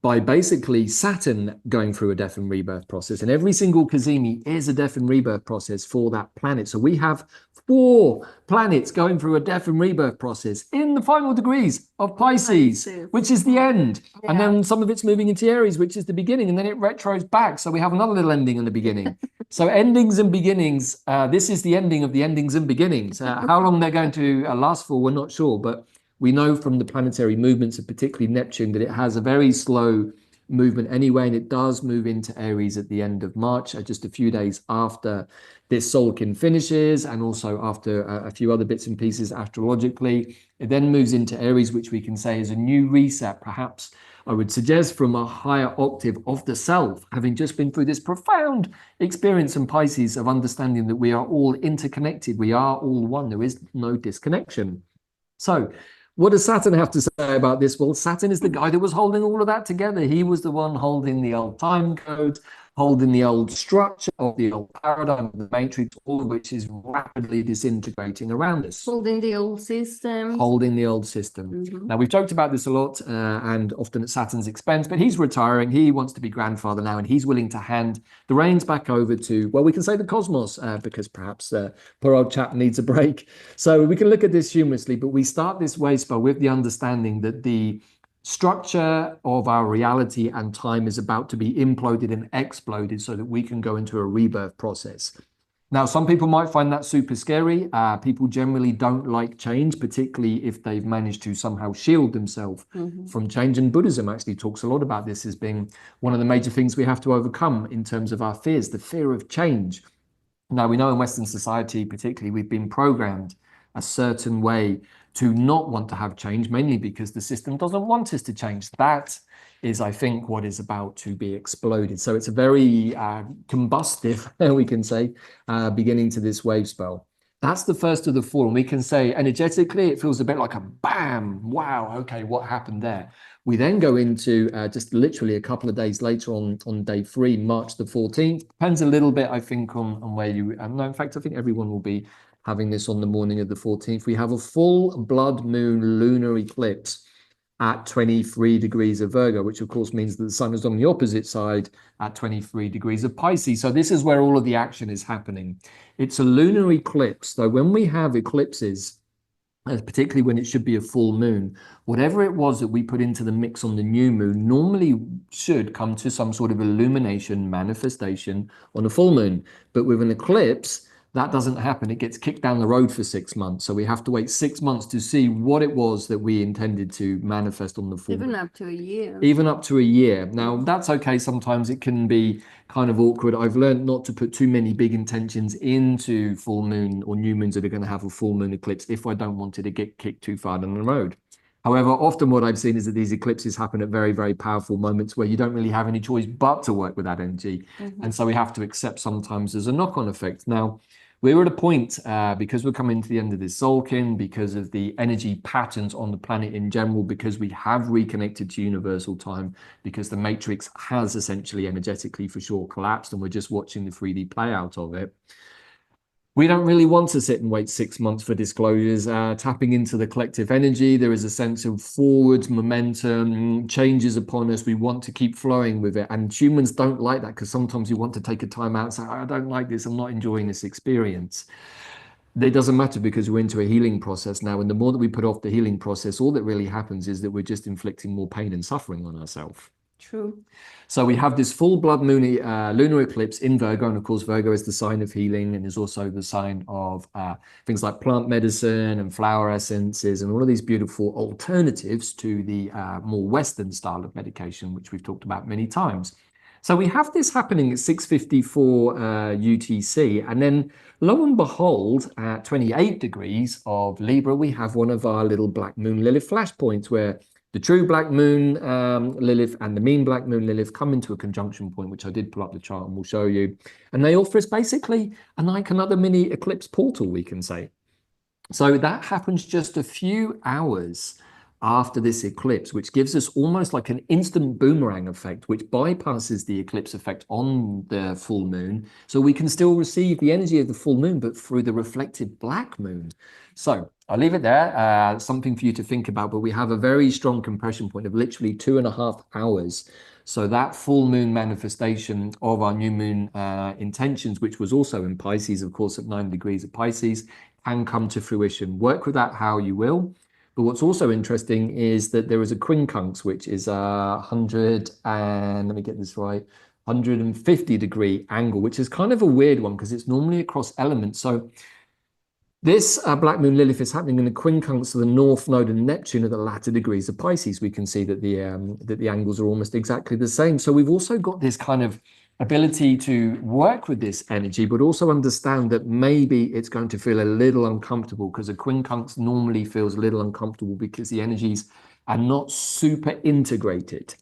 basically Saturn going through a death and rebirth process. And every single Kazemi is a death and rebirth process for that planet. So we have 4 planets going through a death and rebirth process in the final degrees of Pisces, which is the end. Yeah. And then some of it's moving into Aries, which is the beginning, and then it retros back. So we have another little ending in the beginning. So endings and beginnings, this is the ending of the endings and beginnings. How long they're going to last for, we're not sure, but we know from the planetary movements of particularly Neptune that it has a very slow movement anyway, and it does move into Aries at the end of March, just a few days after this Tzolkin finishes, and also after a few other bits and pieces astrologically. It then moves into Aries, which we can say is a new reset, perhaps I would suggest from a higher octave of the self, having just been through this profound experience in Pisces of understanding that we are all interconnected, we are all one, there is no disconnection. So what does Saturn have to say about this? Well, Saturn is the guy that was holding all of that together. He was the one holding the old time code, holding the old structure of the old paradigm of the matrix, all of which is rapidly disintegrating around us. Holding the old system. Holding the old system. Mm-hmm. Now, we've talked about this a lot and often at Saturn's expense, but he's retiring. He wants to be grandfather now, and he's willing to hand the reins back over to, well, we can say the cosmos, because perhaps poor old chap needs a break. So we can look at this humorously, but we start this Wavespell with the understanding that the structure of our reality and time is about to be imploded and exploded so that we can go into a rebirth process. Now, some people might find that super scary. People generally don't like change, particularly if they've managed to somehow shield themselves from change. And Buddhism actually talks a lot about this as being one of the major things we have to overcome in terms of our fears, the fear of change. Now, we know in Western society, particularly, we've been programmed a certain way to not want to have change, mainly because the system doesn't want us to change. That is, I think, what is about to be exploded. So it's a very combustive, we can say, beginning to this wave spell. That's the first of the four. And we can say energetically, it feels a bit like a bam. Wow. Okay. What happened there? We then go into just literally a couple of days later on day 3, March the 14th. Depends a little bit, I think, on where you, no, in fact, I think everyone will be having this on the morning of the 14th. We have a full blood moon lunar eclipse at 23 degrees of Virgo, which of course means that the sun is on the opposite side at 23 degrees of Pisces. So this is where all of the action is happening. It's a lunar eclipse. So when we have eclipses, particularly when it should be a full moon, whatever it was that we put into the mix on the new moon normally should come to some sort of illumination manifestation on a full moon. But with an eclipse, that doesn't happen. It gets kicked down the road for 6 months. So we have to wait 6 months to see what it was that we intended to manifest on the full moon. Even up to a year. Even up to a year. Now, that's okay. Sometimes it can be kind of awkward. I've learned not to put too many big intentions into full moon or new moons that are going to have a full moon eclipse if I don't want it to get kicked too far down the road. However, often what I've seen is that these eclipses happen at very, very powerful moments where you don't really have any choice but to work with that energy. And so we have to accept sometimes there's a knock-on effect. Now, we're at a point, because we're coming to the end of this Tzolkin, because of the energy patterns on the planet in general, because we have reconnected to universal time, because the matrix has essentially energetically for sure collapsed, and we're just watching the 3D play out of it. We don't really want to sit and wait 6 months for disclosures. Tapping into the collective energy, there is a sense of forward momentum, changes upon us. We want to keep flowing with it. And humans don't like that because sometimes you want to take a time out and say, I don't like this. I'm not enjoying this experience. It doesn't matter because we're into a healing process now. And the more that we put off the healing process, all that really happens is that we're just inflicting more pain and suffering on ourselves. True. So we have this full blood moon lunar eclipse in Virgo, and of course Virgo is the sign of healing and is also the sign of things like plant medicine and flower essences and all of these beautiful alternatives to the more Western style of medication, which we've talked about many times. So we have this happening at 6:54 UTC, and then lo and behold, at 28 degrees of Libra, we have one of our little black moon Lilith flashpoints where the true black moon Lilith and the mean black moon Lilith come into a conjunction point, which I did pull up the chart and will show you. And they offer us basically like another mini eclipse portal, we can say. So that happens just a few hours after this eclipse, which gives us almost like an instant boomerang effect, which bypasses the eclipse effect on the full moon. So we can still receive the energy of the full moon, but through the reflected black moon. So I'll leave it there, something for you to think about, but we have a very strong compression point of literally 2.5 hours. So that full moon manifestation of our new moon intentions, which was also in Pisces, of course, at 9 degrees of Pisces, can come to fruition. Work with that how you will. But what's also interesting is that there is a quincunx, which is a 100 and, let me get this right, 150 degree angle, which is kind of a weird one because it's normally across elements. So This black moon Lilith is happening in the quincunx of the North Node and Neptune at the latter degrees of Pisces. We can see that the angles are almost exactly the same. So we've also got this kind of ability to work with this energy, but also understand that maybe it's going to feel a little uncomfortable, because a quincunx normally feels a little uncomfortable because the energies are not super integrated.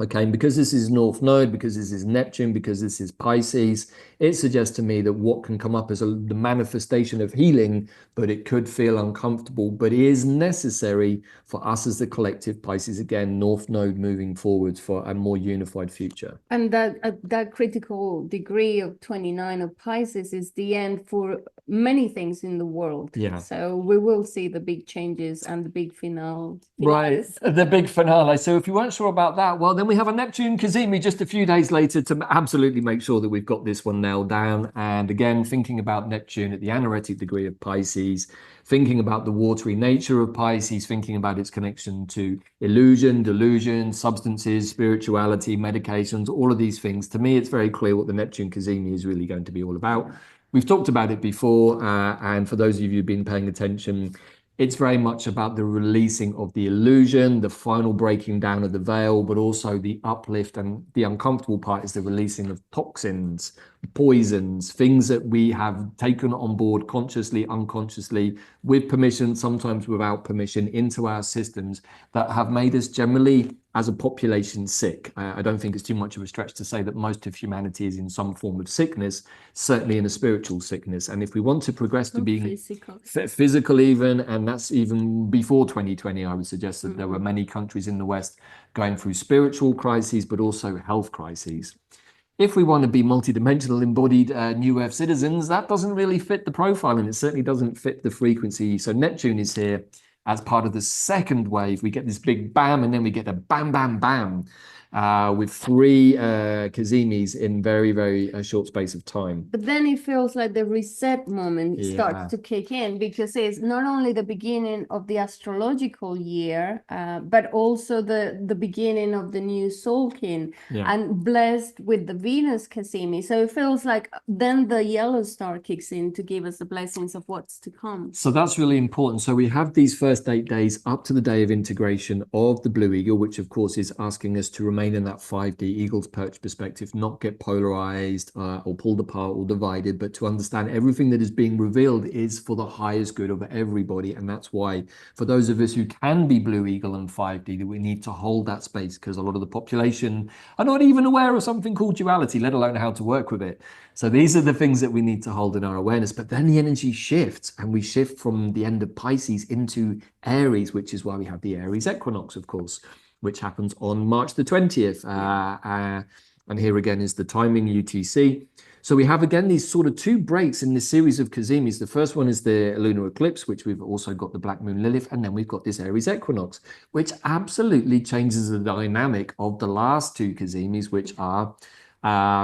Okay, and because this is North Node, because this is Neptune, because this is Pisces, it suggests to me that what can come up as the manifestation of healing, but it could feel uncomfortable, but is necessary for us as the collective Pisces, again, North Node moving forwards for a more unified future. And that critical degree of 29 of Pisces is the end for many things in the world. Yeah. So we will see the big changes and the big finale. Right, the big finale. So if you weren't sure about that, well, then we have a Neptune Cazimi just a few days later to absolutely make sure that we've got this one nailed down. And again, thinking about Neptune at the anaretic degree of Pisces, thinking about the watery nature of Pisces, thinking about its connection to illusion, delusion, substances, spirituality, medications, all of these things. To me, it's very clear what the Neptune Cazimi is really going to be all about. We've talked about it before, and for those of you who've been paying attention, it's very much about the releasing of the illusion, the final breaking down of the veil, but also the uplift, and the uncomfortable part is the releasing of toxins, poisons, things that we have taken on board consciously, unconsciously, with permission, sometimes without permission, into our systems that have made us generally, as a population, sick. I don't think it's too much of a stretch to say that most of humanity is in some form of sickness, certainly in a spiritual sickness. And if we want to progress to being physical even, and that's even before 2020, I would suggest that there were many countries in the West going through spiritual crises, but also health crises. If we want to be multidimensional, embodied New Earth citizens, that doesn't really fit the profile, and it certainly doesn't fit the frequency. So Neptune is here as part of the second wave. We get this big bam, and then we get a bam, bam, bam, with three Cazimis in very, very short space of time. But then it feels like the reset moment starts to kick in, because it's not only the beginning of the astrological year, but also the beginning of the new Tzolkin, and blessed with the Venus Cazimi. So it feels like then the yellow star kicks in to give us the blessings of what's to come. So that's really important. So we have these first 8 days up to the day of integration of the Blue Eagle, which of course is asking us to remain in that 5D Eagle's Perch perspective, not get polarized or pulled apart or divided, but to understand everything that is being revealed is for the highest good of everybody. And that's why for those of us who can be Blue Eagle and 5D, that we need to hold that space, because a lot of the population are not even aware of something called duality, let alone how to work with it. So these are the things that we need to hold in our awareness. But then the energy shifts, and we shift from the end of Pisces into Aries, which is why we have the Aries Equinox, of course, which happens on March the 20th. And here again is the timing UTC. So we have again these sort of two breaks in this series of Cazimis. The first one is the lunar eclipse, which we've also got the black moon Lilith, and then we've got this Aries equinox, which absolutely changes the dynamic of the last two Cazimis, which are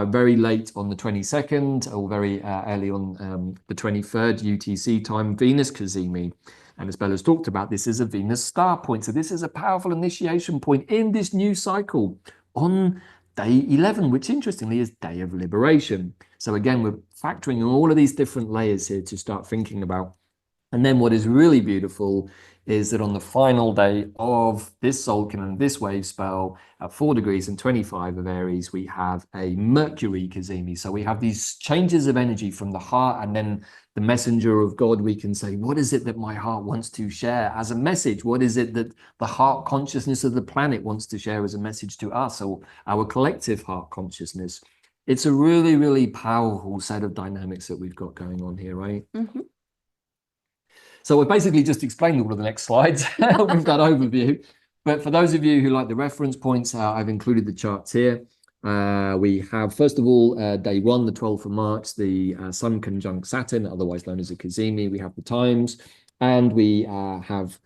very late on the 22nd, or very early on the 23rd UTC time, Venus Cazimi. And as Bella's talked about, this is a Venus star point. So this is a powerful initiation point in this new cycle on day 11, which interestingly is day of liberation. So again, we're factoring in all of these different layers here to start thinking about. And then what is really beautiful is that on the final day of this Tzolkin and this Wavespell at 4 degrees and 25 of Aries, we have a Mercury Cazimi. So we have these changes of energy from the heart, and then the messenger of God, we can say, what is it that my heart wants to share as a message? What is it that the heart consciousness of the planet wants to share as a message to us, or our collective heart consciousness? It's a really, really powerful set of dynamics that we've got going on here, right? Mm-hmm. So we're basically just explained all of the next slides with that overview. But for those of you who like the reference points, I've included the charts here. We have, first of all, day 1, the 12th of March, the Sun conjunct Saturn, otherwise known as a Cazimi. We have the times, and we have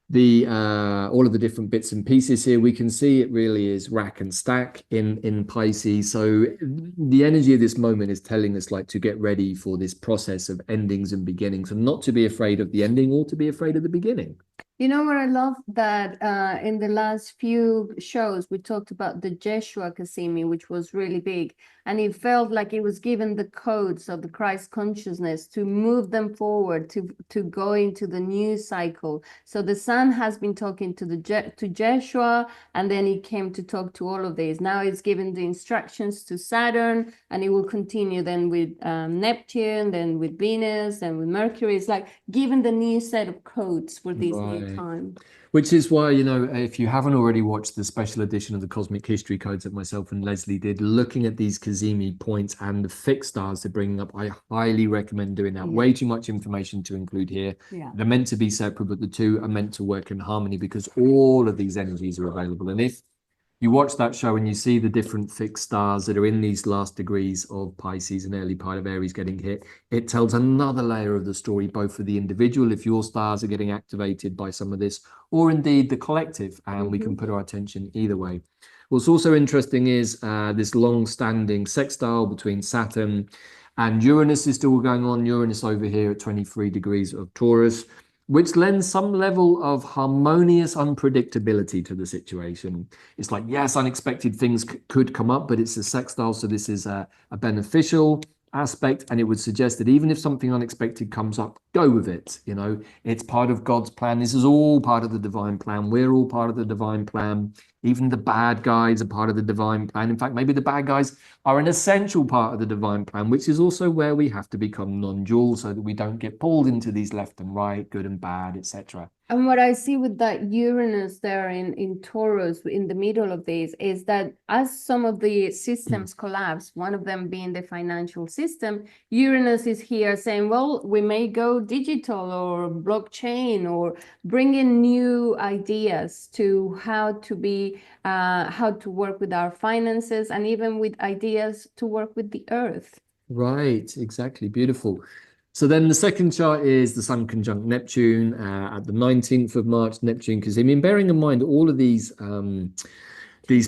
the all of the different bits and pieces here. We can see it really is rack and stack in Pisces. So the energy of this moment is telling us like to get ready for this process of endings and beginnings, and not to be afraid of the ending or to be afraid of the beginning. You know what I love? That in the last few shows, we talked about the Jeshua Cazimi, which was really big. and it felt like it was given the codes of the Christ consciousness to move them forward, to go into the new cycle. So the sun has been talking to to Jeshua, and then he came to talk to all of these. Now it's giving the instructions to Saturn, and it will continue then with Neptune, then with Venus, and with Mercury. It's like giving the new set of codes for this new Right. time. Which is why, you know, if you haven't already watched the special edition of the Cosmic History Codes that myself and Leslie did, looking at these Cazimi points and the fixed stars they're bringing up, I highly recommend doing that. Yeah. Way too much information to include here. Yeah. They're meant to be separate, but the two are meant to work in harmony because all of these energies are available. And if you watch that show and you see the different fixed stars that are in these last degrees of Pisces and early part of Aries getting hit, it tells another layer of the story, both for the individual, if your stars are getting activated by some of this, or indeed the collective, and we can put our attention either way. What's also interesting is this long-standing sextile between Saturn and Uranus is still going on. Uranus over here at 23 degrees of Taurus, which lends some level of harmonious unpredictability to the situation. It's like, yes, unexpected things could come up, but it's a sextile, so this is a beneficial aspect, and it would suggest that even if something unexpected comes up, go with it. You know, it's part of God's plan. This is all part of the divine plan. We're all part of the divine plan. Even the bad guys are part of the divine plan. In fact, maybe the bad guys are an essential part of the divine plan, which is also where we have to become non-dual so that we don't get pulled into these left and right, good and bad, etc. And what I see with that Uranus there in Taurus, in the middle of this, is that as some of the systems collapse, one of them being the financial system, Uranus is here saying, well, we may go digital or blockchain, or bring in new ideas to how to work with our finances, and even with ideas to work with the earth. Right, exactly. Beautiful. So then the second chart is the Sun conjunct Neptune at the 19th of March, Neptune, because I mean, bearing in mind all of these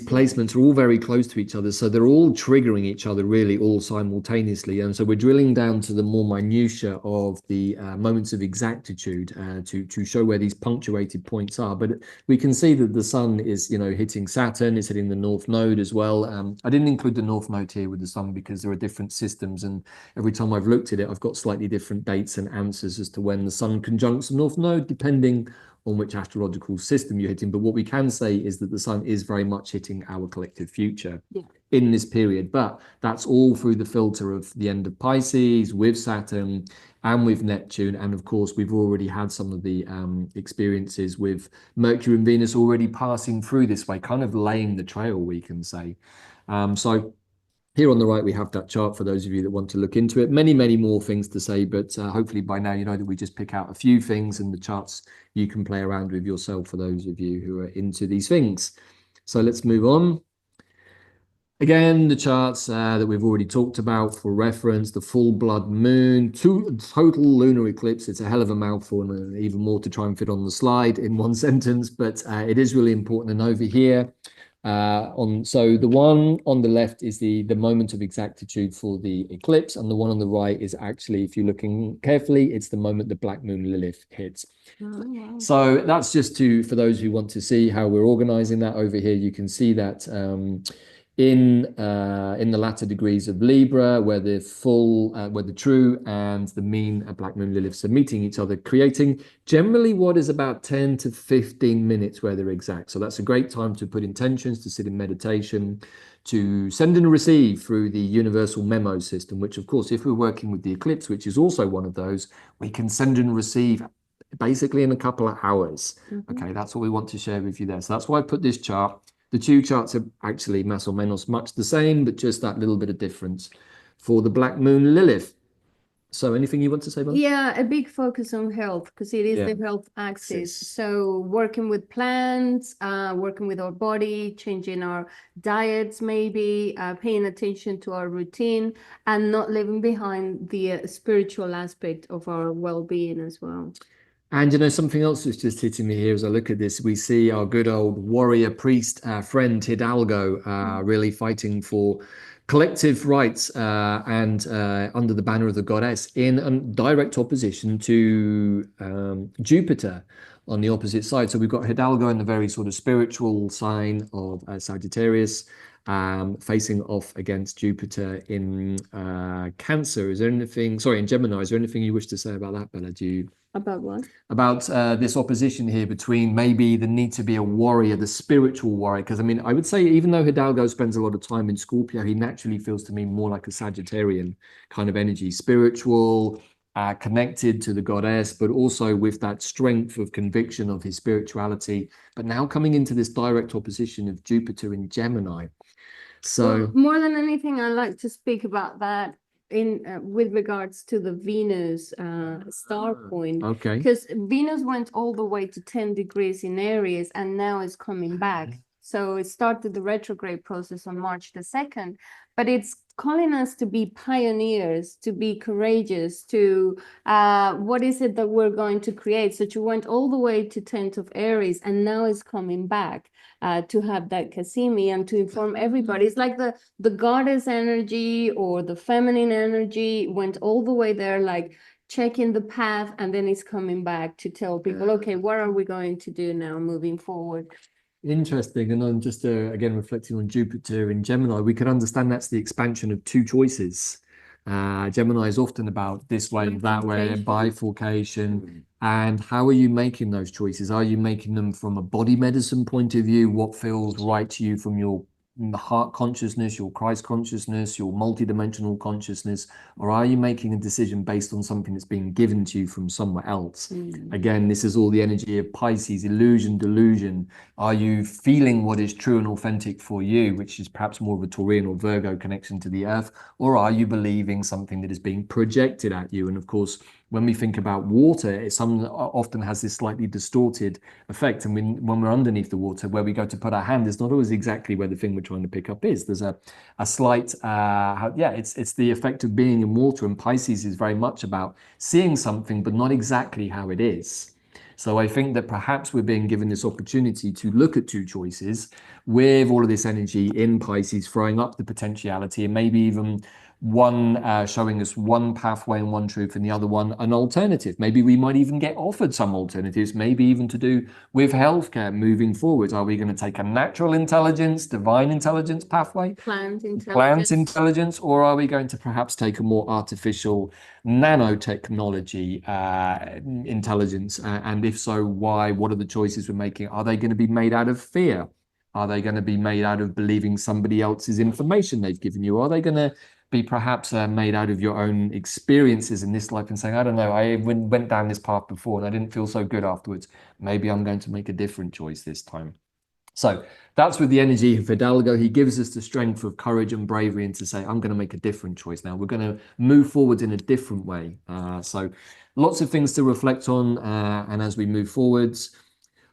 placements are all very close to each other, so they're all triggering each other really all simultaneously. And so we're drilling down to the more minutiae of the moments of exactitude to show where these punctuated points are. But we can see that the Sun is, you know, hitting Saturn, is hitting the North Node as well. I didn't include the North Node here with the Sun because there are different systems, and every time I've looked at it, I've got slightly different dates and answers as to when the Sun conjuncts the North Node, depending on which astrological system you're hitting. But what we can say is that the Sun is very much hitting our collective future in this period. But that's all through the filter of the end of Pisces with Saturn and with Neptune. And of course, we've already had some of the experiences with Mercury and Venus already passing through this way, kind of laying the trail, we can say. So here on the right, we have that chart for those of you that want to look into it. Many, many more things to say, but hopefully by now you know that we just pick out a few things, and the charts you can play around with yourself for those of you who are into these things. So let's move on. Again, the charts that we've already talked about for reference, the full blood moon, total lunar eclipse. It's a hell of a mouthful, and even more to try and fit on the slide in one sentence, but it is really important. And over here, so the one on the left is the moment of exactitude for the eclipse, and the one on the right is actually, if you're looking carefully, it's the moment the black moon Lilith hits. So that's just for those who want to see how we're organizing that. Over here you can see that in the latter degrees of Libra, where the true and the mean black moon Liliths are meeting each other, creating generally what is about 10 to 15 minutes where they're exact. So that's a great time to put intentions, to sit in meditation, to send and receive through the universal memo system, which of course, if we're working with the eclipse, which is also one of those, we can send and receive basically in a couple of hours. Okay, that's what we want to share with you there. So that's why I put this chart. The two charts are actually más o menos much the same, but just that little bit of difference for the black moon Lilith. So anything you want to say, Bob? Yeah, a big focus on health, because it is the health axis. So working with plants, working with our body, changing our diets, maybe paying attention to our routine, and not leaving behind the spiritual aspect of our well-being as well. And, you know, something else that's just hitting me here as I look at this, we see our good old warrior priest friend Hidalgo really fighting for collective rights and under the banner of the goddess in direct opposition to Jupiter on the opposite side. So we've got Hidalgo in the very sort of spiritual sign of Sagittarius, facing off against Jupiter in Cancer. Is there anything, sorry, in Gemini, is there anything you wish to say about that, Bella? Do you? About what? About this opposition here between maybe the need to be a warrior, the spiritual warrior. Because I mean, I would say even though Hidalgo spends a lot of time in Scorpio, he naturally feels to me more like a Sagittarian kind of energy, spiritual, connected to the goddess, but also with that strength of conviction of his spirituality. But now coming into this direct opposition of Jupiter in Gemini. So well, more than anything, I like to speak about that in with regards to the Venus star point. Okay. Because Venus went all the way to 10 degrees in Aries and now it's coming back. So it started the retrograde process on March the 2nd, but it's calling us to be pioneers, to be courageous, to what is it that we're going to create? So you went all the way to 10th of Aries and now it's coming back to have that Cassimi and to inform everybody. It's like the goddess energy or the feminine energy went all the way there, like checking the path, and then it's coming back to tell people, okay, what are we going to do now moving forward? Interesting. And I'm just again reflecting on Jupiter in Gemini, we could understand that's the expansion of two choices. Gemini is often about this way, that way, bifurcation. And how are you making those choices? Are you making them from a body medicine point of view? What feels right to you from your heart consciousness, your Christ consciousness, your multidimensional consciousness? Or are you making a decision based on something that's being given to you from somewhere else? Again, this is all the energy of Pisces, illusion, delusion. Are you feeling what is true and authentic for you, which is perhaps more of a Taurian or Virgo connection to the earth? Or are you believing something that is being projected at you? And of course, when we think about water, it often has this slightly distorted effect. And when we're underneath the water, where we go to put our hand is not always exactly where the thing we're trying to pick up is. There's a slight, it's the effect of being in water. And Pisces is very much about seeing something, but not exactly how it is. So I think that perhaps we're being given this opportunity to look at two choices with all of this energy in Pisces, throwing up the potentiality, and maybe even one showing us one pathway and one truth and the other one an alternative. Maybe we might even get offered some alternatives, maybe even to do with healthcare moving forward. Are we going to take a natural intelligence, divine intelligence pathway, plant intelligence, or are we going to perhaps take a more artificial nanotechnology intelligence? And if so, why? What are the choices we're making? Are they going to be made out of fear? Are they going to be made out of believing somebody else's information they've given you? Are they going to be perhaps made out of your own experiences in this life and saying, I don't know, I went down this path before and I didn't feel so good afterwards. Maybe I'm going to make a different choice this time. So that's with the energy of Hidalgo. He gives us the strength of courage and bravery and to say, I'm going to make a different choice now. We're going to move forward in a different way. So lots of things to reflect on. And as we move forwards,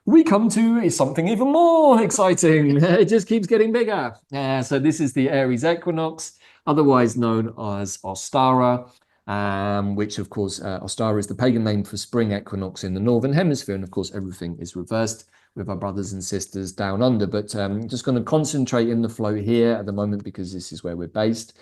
we come to something even more exciting. It just keeps getting bigger. So this is the Aries Equinox, otherwise known as Ostara, which of course, Ostara is the pagan name for spring equinox in the Northern Hemisphere. And of course, everything is reversed with our brothers and sisters down under. But just going to concentrate in the flow here at the moment because this is where we're based.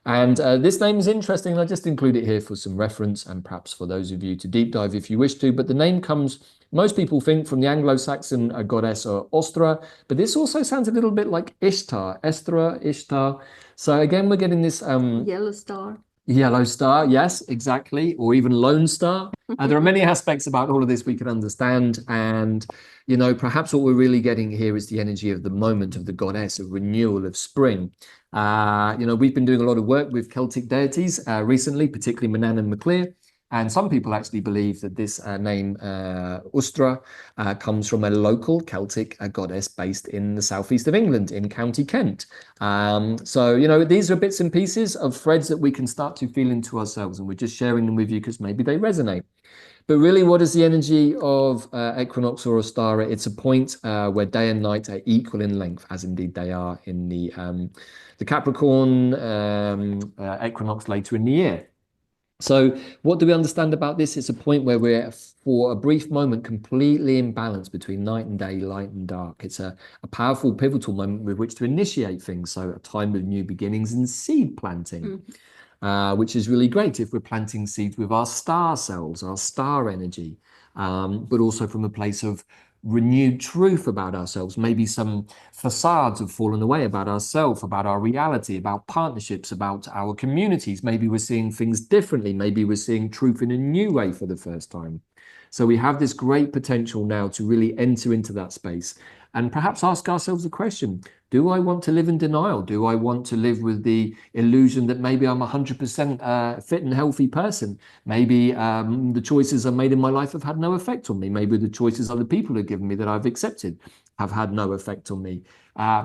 And this name is interesting. I just include it here for some reference and perhaps for those of you to deep dive if you wish to. But the name comes, most people think, from the Anglo-Saxon goddess Ostra, but this also sounds a little bit like Ishtar, Estra, Ishtar. So again, we're getting this yellow star. Yellow star, yes, exactly, or even Lone Star. There are many aspects about all of this we can understand, and perhaps what we're really getting here is the energy of the moment of the goddess of renewal of spring. We've been doing a lot of work with Celtic deities recently, particularly Manan and Maclear. And some people actually believe that this name, Ustra, comes from a local Celtic goddess based in the southeast of England, in County Kent. So, these are bits and pieces of threads that we can start to feel into ourselves, and we're just sharing them with you because maybe they resonate. But really, what is the energy of Equinox or Ostara? It's a point where day and night are equal in length, as indeed they are in the Capricorn equinox later in the year. So what do we understand about this? It's a point where we're, for a brief moment, completely in balance between night and day, light and dark. It's a powerful, pivotal moment with which to initiate things. So a time of new beginnings and seed planting, which is really great if we're planting seeds with our star cells, our star energy. but also from a place of renewed truth about ourselves. Maybe some facades have fallen away about ourselves, about our reality, about partnerships, about our communities. Maybe we're seeing things differently. Maybe we're seeing truth in a new way for the first time. So we have this great potential now to really enter into that space and perhaps ask ourselves a question. Do I want to live in denial? Do I want to live with the illusion that maybe I'm 100% fit and healthy person? Maybe the choices I made in my life have had no effect on me. Maybe the choices other people have given me that I've accepted have had no effect on me.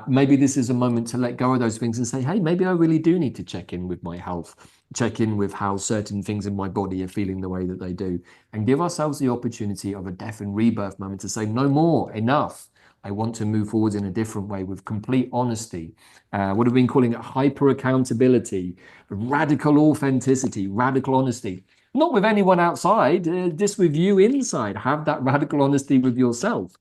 Maybe this is a moment to let go of those things and say, hey, maybe I really do need to check in with my health, check in with how certain things in my body are feeling the way that they do, and give ourselves the opportunity of a death and rebirth moment to say, no more, enough. I want to move forward in a different way with complete honesty. What have we been calling it? Hyper accountability, radical authenticity, radical honesty. Not with anyone outside, just with you inside. Have that radical honesty with yourself.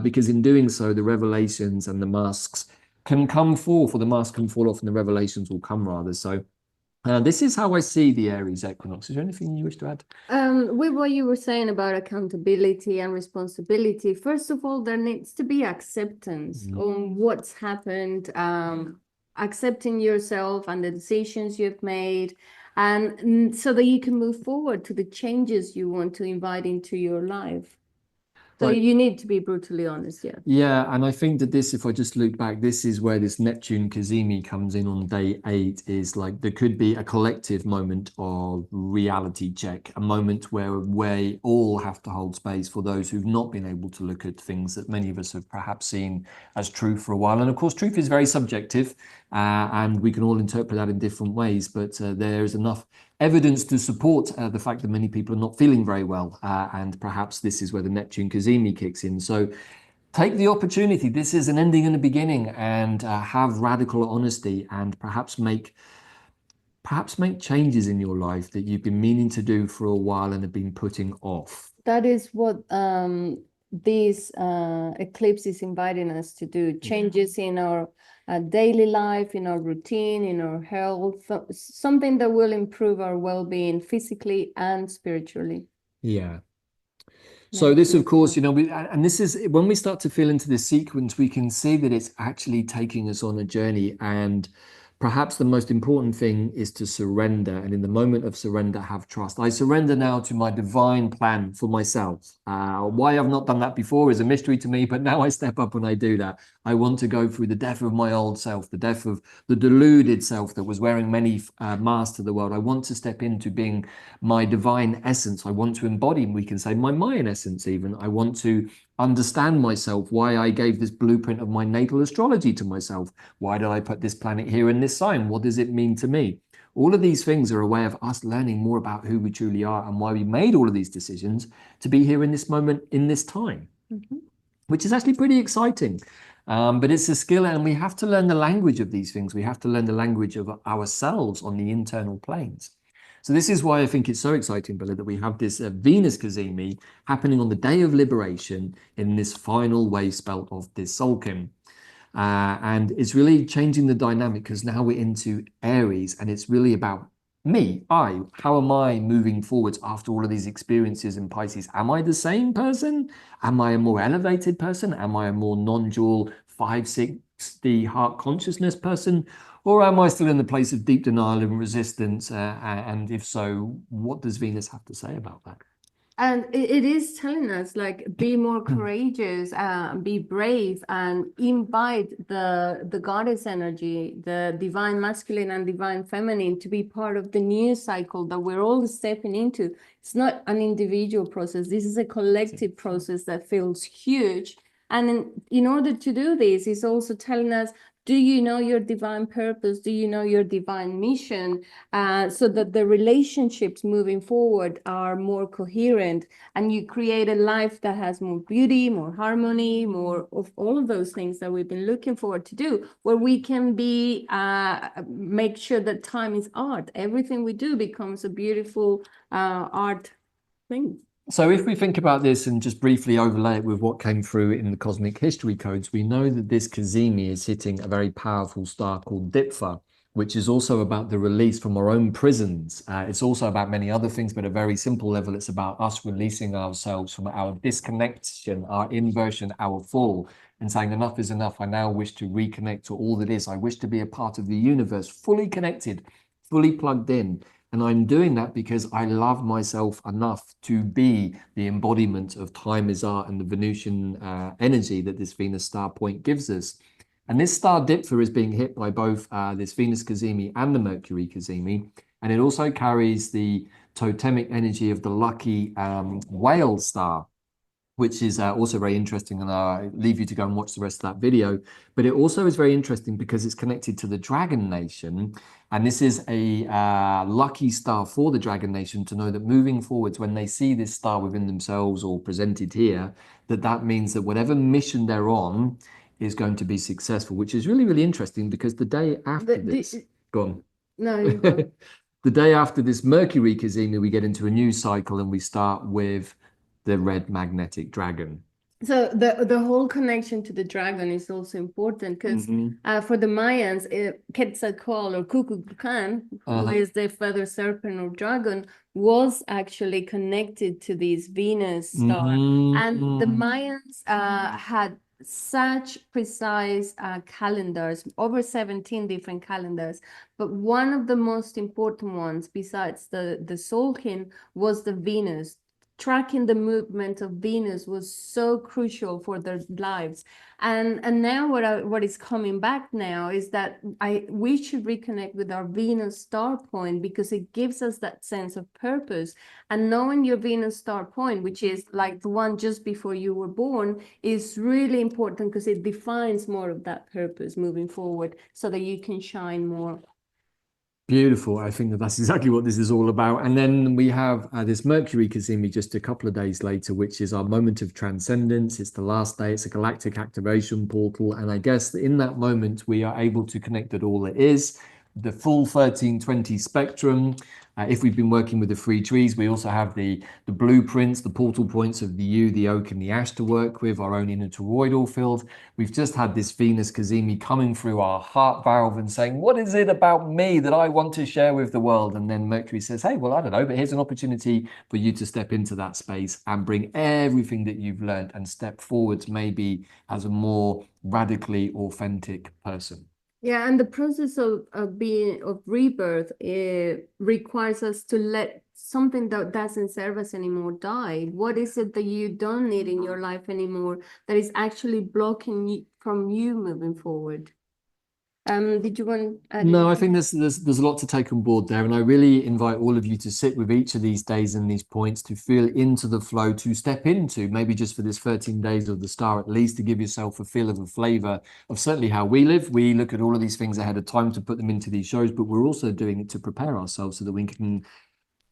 Because in doing so, the revelations and the masks can come forth, or the masks can fall off and the revelations will come rather. So this is how I see the Aries equinox. Is there anything you wish to add? With what you were saying about accountability and responsibility, first of all, there needs to be acceptance on what's happened, accepting yourself and the decisions you've made, and so that you can move forward to the changes you want to invite into your life. So Right. you need to be brutally honest, yeah. Yeah, and I think that this, if I just look back, this is where this Neptune Cazimi comes in on day 8, is like there could be a collective moment of reality check, a moment where we all have to hold space for those who've not been able to look at things that many of us have perhaps seen as true for a while. And of course, truth is very subjective, and we can all interpret that in different ways, but there is enough evidence to support the fact that many people are not feeling very well. And perhaps this is where the Neptune Cazimi kicks in. So take the opportunity. This is an ending and a beginning, and have radical honesty, and perhaps make changes in your life that you've been meaning to do for a while and have been putting off. That is what this eclipse is inviting us to do. Changes in our daily life, in our routine, in our health, something that will improve our well-being physically and spiritually. Yeah. So this, of course, and this is when we start to feel into this sequence, we can see that it's actually taking us on a journey. And perhaps the most important thing is to surrender. And in the moment of surrender, have trust. I surrender now to my divine plan for myself. Why I've not done that before is a mystery to me, but now I step up and I do that. I want to go through the death of my old self, the death of the deluded self that was wearing many masks to the world. I want to step into being my divine essence. I want to embody, we can say, my Mayan essence even. I want to understand myself, why I gave this blueprint of my natal astrology to myself. Why did I put this planet here in this sign? What does it mean to me? All of these things are a way of us learning more about who we truly are and why we made all of these decisions to be here in this moment, in this time, which is actually pretty exciting. But it's a skill, and we have to learn the language of these things. We have to learn the language of ourselves on the internal planes. So this is why I think it's so exciting, Bella, that we have this Venus Cazimi happening on the day of liberation in this final Wavespell of this Tzolkin. And it's really changing the dynamic, because now we're into Aries, and it's really about me, how am I moving forwards after all of these experiences in Pisces? Am I the same person? Am I a more elevated person? Am I a more non-dual 560 heart consciousness person? Or am I still in the place of deep denial and resistance? And if so, what does Venus have to say about that? And it is telling us, like, be more courageous, be brave, and invite the goddess energy, the divine masculine and divine feminine, to be part of the new cycle that we're all stepping into. It's not an individual process. This is a collective process that feels huge. And in order to do this, it's also telling us, do you know your divine purpose? Do you know your divine mission? So that the relationships moving forward are more coherent, and you create a life that has more beauty, more harmony, more of all of those things that we've been looking forward to do, where we can be, make sure that time is art. Everything we do becomes a beautiful art thing. So if we think about this and just briefly overlay it with what came through in the cosmic history codes, we know that this Cazimi is hitting a very powerful star called Diptha. which is also about the release from our own prisons. It's also about many other things, but at a very simple level, it's about us releasing ourselves from our disconnection, our inversion, our fall, and saying enough is enough. I now wish to reconnect to all that is. I wish to be a part of the universe, fully connected, fully plugged in. And I'm doing that because I love myself enough to be the embodiment of time is art and the Venusian energy that this Venus star point gives us. And this star Diptha is being hit by both this Venus cazimi and the Mercury cazimi. And it also carries the totemic energy of the lucky whale star, which is also very interesting. And I'll leave you to go and watch the rest of that video. But it also is very interesting because it's connected to the Dragon Nation. And this is a lucky star for the Dragon Nation to know that moving forwards, when they see this star within themselves or presented here, that means that whatever mission they're on is going to be successful, which is really, really interesting because the day after this, go on. No, you go. The day after this Mercury cazimi, we get into a new cycle and we start with the red magnetic dragon. So the whole connection to the dragon is also important because for the Mayans, Quetzalcoatl or Kukulkan, who is the feather serpent or dragon, was actually connected to this Venus star. And the Mayans had such precise calendars, over 17 different calendars. But one of the most important ones, besides the Tzolkin, was the Venus. Tracking the movement of Venus was so crucial for their lives. And now what is coming back now is that we should reconnect with our Venus star point because it gives us that sense of purpose. And knowing your Venus star point, which is like the one just before you were born, is really important because it defines more of that purpose moving forward so that you can shine more. Beautiful. I think that's exactly what this is all about. And then we have this Mercury cazimi just a couple of days later, which is our moment of transcendence. It's the last day. It's a galactic activation portal. And I guess that in that moment, we are able to connect that all it is, the full 1320 spectrum. If we've been working with the three trees, we also have the blueprints, the portal points of the yew, the oak, and the ash to work with, our own inner toroidal field. We've just had this Venus cazimi coming through our heart valve and saying, what is it about me that I want to share with the world? And then Mercury says, hey, well, I don't know, but here's an opportunity for you to step into that space and bring everything that you've learned and step forwards maybe as a more radically authentic person. Yeah, and the process of rebirth, it requires us to let something that doesn't serve us anymore die. What is it that you don't need in your life anymore that is actually blocking you from you moving forward? Did you want to add No, I think there's a lot to take on board there. And I really invite all of you to sit with each of these days and these points to feel into the flow, to step into, maybe just for this 13 days of the star, at least to give yourself a feel of a flavor of certainly how we live. We look at all of these things ahead of time to put them into these shows, but we're also doing it to prepare ourselves so that we can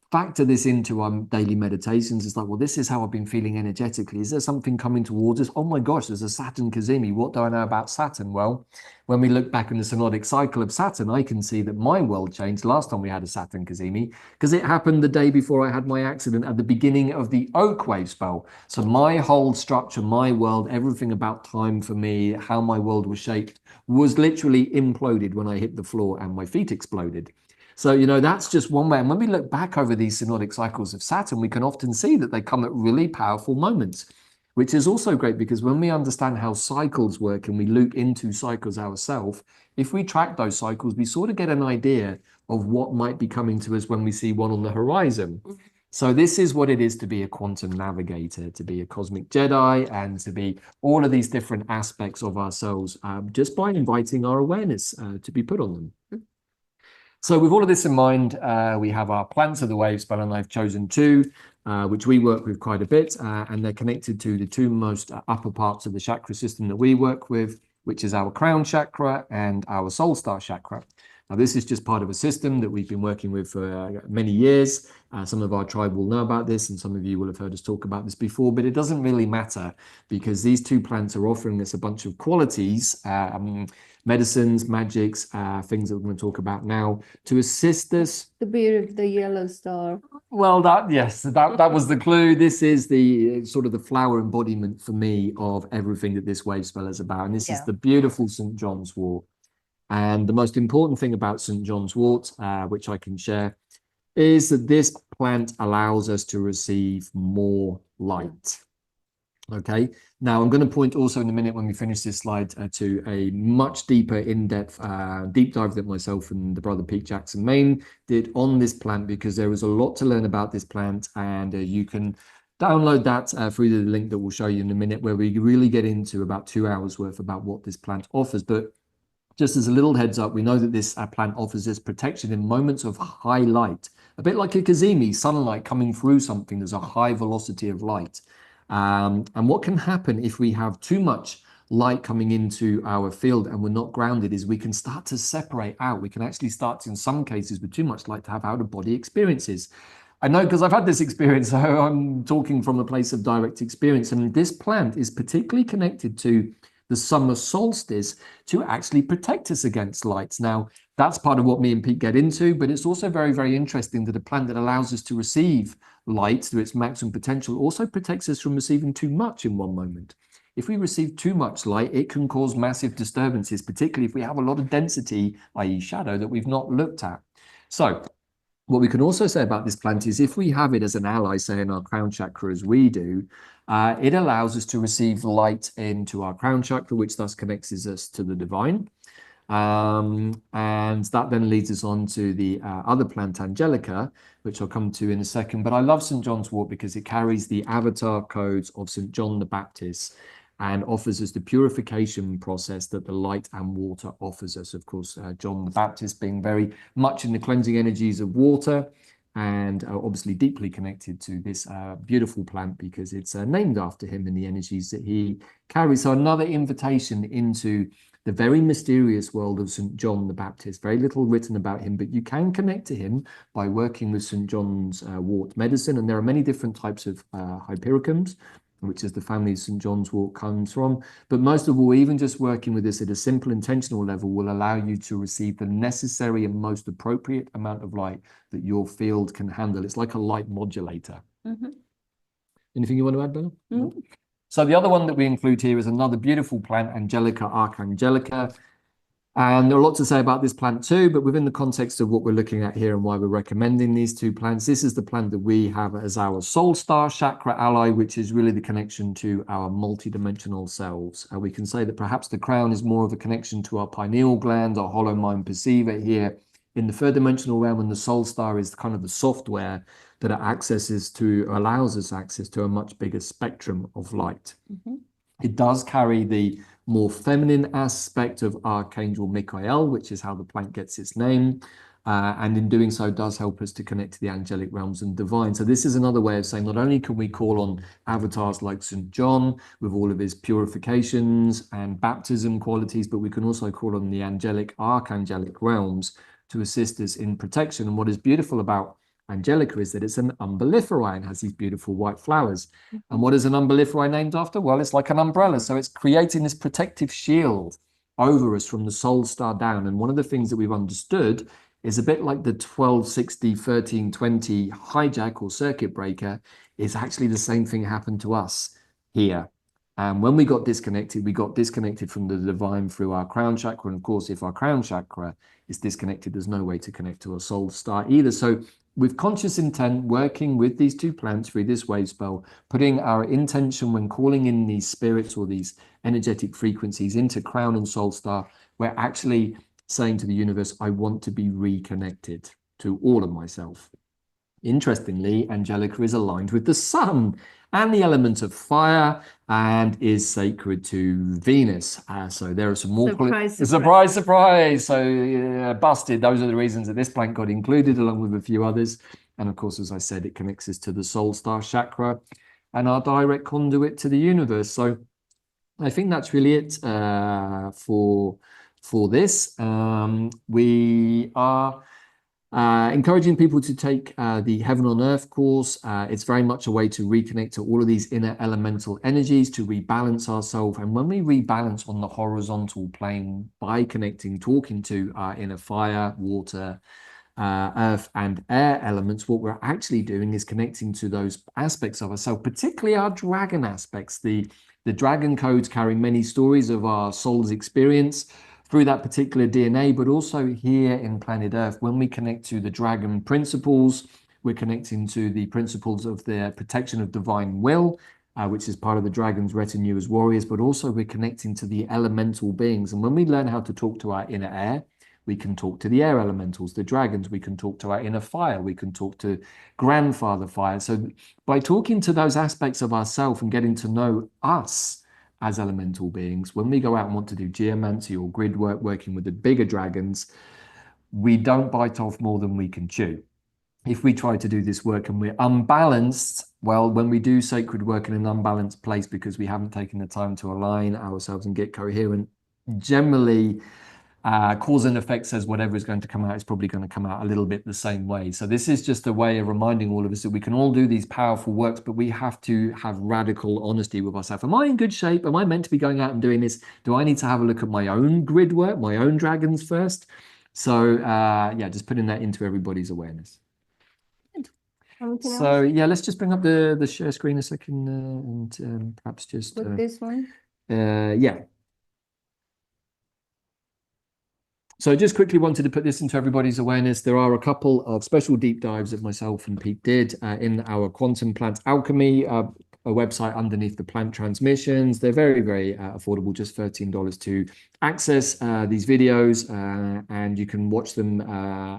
factor this into our daily meditations. It's like, well, this is how I've been feeling energetically. Is there something coming towards us? Oh my gosh, there's a Saturn cazimi. What do I know about Saturn? Well, when we look back in the synodic cycle of Saturn, I can see that my world changed last time we had a Saturn cazimi because it happened the day before I had my accident at the beginning of the Oak Wavespell. So my whole structure, my world, everything about time for me, how my world was shaped, was literally imploded when I hit the floor and my feet exploded. So, that's just one way. And when we look back over these synodic cycles of Saturn, we can often see that they come at really powerful moments, which is also great because when we understand how cycles work and we loop into cycles ourselves, if we track those cycles, we sort of get an idea of what might be coming to us when we see one on the horizon. So this is what it is to be a quantum navigator, to be a cosmic Jedi, and to be all of these different aspects of ourselves, just by inviting our awareness to be put on them. So with all of this in mind, we have our plants of the Wavespell, and I've chosen two, which we work with quite a bit, and they're connected to the two most upper parts of the chakra system that we work with, which is our crown chakra and our soul star chakra. Now, this is just part of a system that we've been working with for many years. Some of our tribe will know about this, and some of you will have heard us talk about this before, but it doesn't really matter because these two plants are offering us a bunch of qualities, medicines, magics, things that we're going to talk about now to assist us. The beard of the yellow star. Well, that was the clue. This is the sort of the flower embodiment for me of everything that this Wavespell is about. And this is the beautiful St. John's wort. And the most important thing about St. John's wort, which I can share, is that this plant allows us to receive more light. Okay, now I'm going to point also in a minute when we finish this slide to a much deeper, in-depth deep dive that myself and the brother Pete Jackson Main did on this plant, because there was a lot to learn about this plant, and you can download that through the link that we'll show you in a minute, where we really get into about 2 hours worth about what this plant offers. But just as a little heads up, we know that this plant offers us protection in moments of high light, a bit like a cazimi, sunlight coming through something. There's a high velocity of light. And what can happen if we have too much light coming into our field and we're not grounded is we can start to separate out. We can actually start to, in some cases with too much light, to have out-of-body experiences. I know because I've had this experience, so I'm talking from a place of direct experience. And this plant is particularly connected to the summer solstice to actually protect us against lights. Now, that's part of what me and Pete get into, but it's also very, very interesting that a plant that allows us to receive light to its maximum potential also protects us from receiving too much in one moment. If we receive too much light, it can cause massive disturbances, particularly if we have a lot of density, i.e. shadow, that we've not looked at. So what we can also say about this plant is if we have it as an ally, say in our crown chakra as we do, it allows us to receive light into our crown chakra, which thus connects us to the divine. And that then leads us on to the other plant, Angelica, which I'll come to in a second. But I love St. John's wort because it carries the avatar codes of St. John the Baptist and offers us the purification process that the light and water offers us. Of course, John the Baptist being very much in the cleansing energies of water, and obviously deeply connected to this beautiful plant because it's named after him and the energies that he carries. So another invitation into the very mysterious world of St. John the Baptist. Very little written about him, but you can connect to him by working with St. John's wort medicine. And there are many different types of hypericums, which is the family St. John's wort comes from. But most of all, even just working with this at a simple intentional level will allow you to receive the necessary and most appropriate amount of light that your field can handle. It's like a light modulator. Anything you want to add, Bella? So the other one that we include here is another beautiful plant, Angelica archangelica. And there are a lot to say about this plant too, but within the context of what we're looking at here and why we're recommending these two plants, this is the plant that we have as our soul star chakra ally, which is really the connection to our multidimensional selves. We can say that perhaps the crown is more of a connection to our pineal gland, our hollow mind perceiver here in the third dimensional realm, and the soul star is kind of the software that allows us access to a much bigger spectrum of light. It does carry the more feminine aspect of Archangel Michael, which is how the plant gets its name. And in doing so, does help us to connect to the angelic realms and divine. So this is another way of saying not only can we call on avatars like St. John with all of his purifications and baptism qualities, but we can also call on the angelic, archangelic realms to assist us in protection. And what is beautiful about Angelica is that it's an umbelliferae and has these beautiful white flowers. And what is an umbelliferae named after? Well, it's like an umbrella. So it's creating this protective shield over us from the soul star down. And one of the things that we've understood is a bit like the 1260, 1320 hijack or circuit breaker is actually the same thing happened to us here. And when we got disconnected from the divine through our crown chakra. And of course, if our crown chakra is disconnected, there's no way to connect to a soul star either. So with conscious intent, working with these two plants through this wave spell, putting our intention when calling in these spirits or these energetic frequencies into crown and soul star, we're actually saying to the universe, I want to be reconnected to all of myself. Interestingly, Angelica is aligned with the sun and the element of fire and is sacred to Venus. So there are some more surprise. So busted. Those are the reasons that this plant got included along with a few others. And of course, as I said, it connects us to the soul star chakra and our direct conduit to the universe. So I think that's really it for this. We are encouraging people to take the Heaven on Earth course. It's very much a way to reconnect to all of these inner elemental energies, to rebalance ourselves. And when we rebalance on the horizontal plane by connecting, talking to our inner fire, water, earth and air elements, what we're actually doing is connecting to those aspects of ourselves, particularly our dragon aspects. The dragon codes carry many stories of our soul's experience through that particular DNA, but also here in planet Earth, when we connect to the dragon principles, we're connecting to the principles of the protection of divine will, which is part of the dragon's retinue as warriors, but also we're connecting to the elemental beings. And when we learn how to talk to our inner air, we can talk to the air elementals, the dragons, we can talk to our inner fire, we can talk to grandfather fire. So by talking to those aspects of ourself and getting to know us as elemental beings, when we go out and want to do geomancy or grid work, working with the bigger dragons, we don't bite off more than we can chew. If we try to do this work and we're unbalanced, well, when we do sacred work in an unbalanced place because we haven't taken the time to align ourselves and get coherent, generally cause and effect says whatever is going to come out is probably going to come out a little bit the same way. So this is just a way of reminding all of us that we can all do these powerful works, but we have to have radical honesty with ourselves. Am I in good shape? Am I meant to be going out and doing this? Do I need to have a look at my own grid work, my own dragons first? So yeah, just putting that into everybody's awareness. So yeah, let's just bring up the share screen a second and perhaps just with this one. Yeah. So I just quickly wanted to put this into everybody's awareness. There are a couple of special deep dives that myself and Pete did in our Quantum Plant Alchemy, a website underneath the plant transmissions. They're very, very affordable, just $13 to access these videos, and you can watch them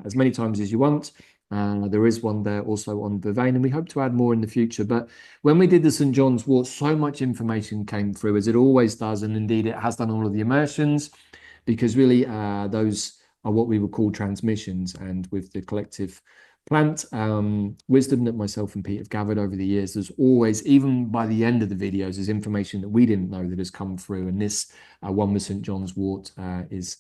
as many times as you want. There is one there also on the vein, and we hope to add more in the future. But when we did the St. John's Wort, so much information came through, as it always does, and indeed it has done all of the immersions, because really those are what we would call transmissions. And with the collective plant wisdom that myself and Pete have gathered over the years, there's always, even by the end of the videos, there's information that we didn't know that has come through. And this one with St. John's Wort is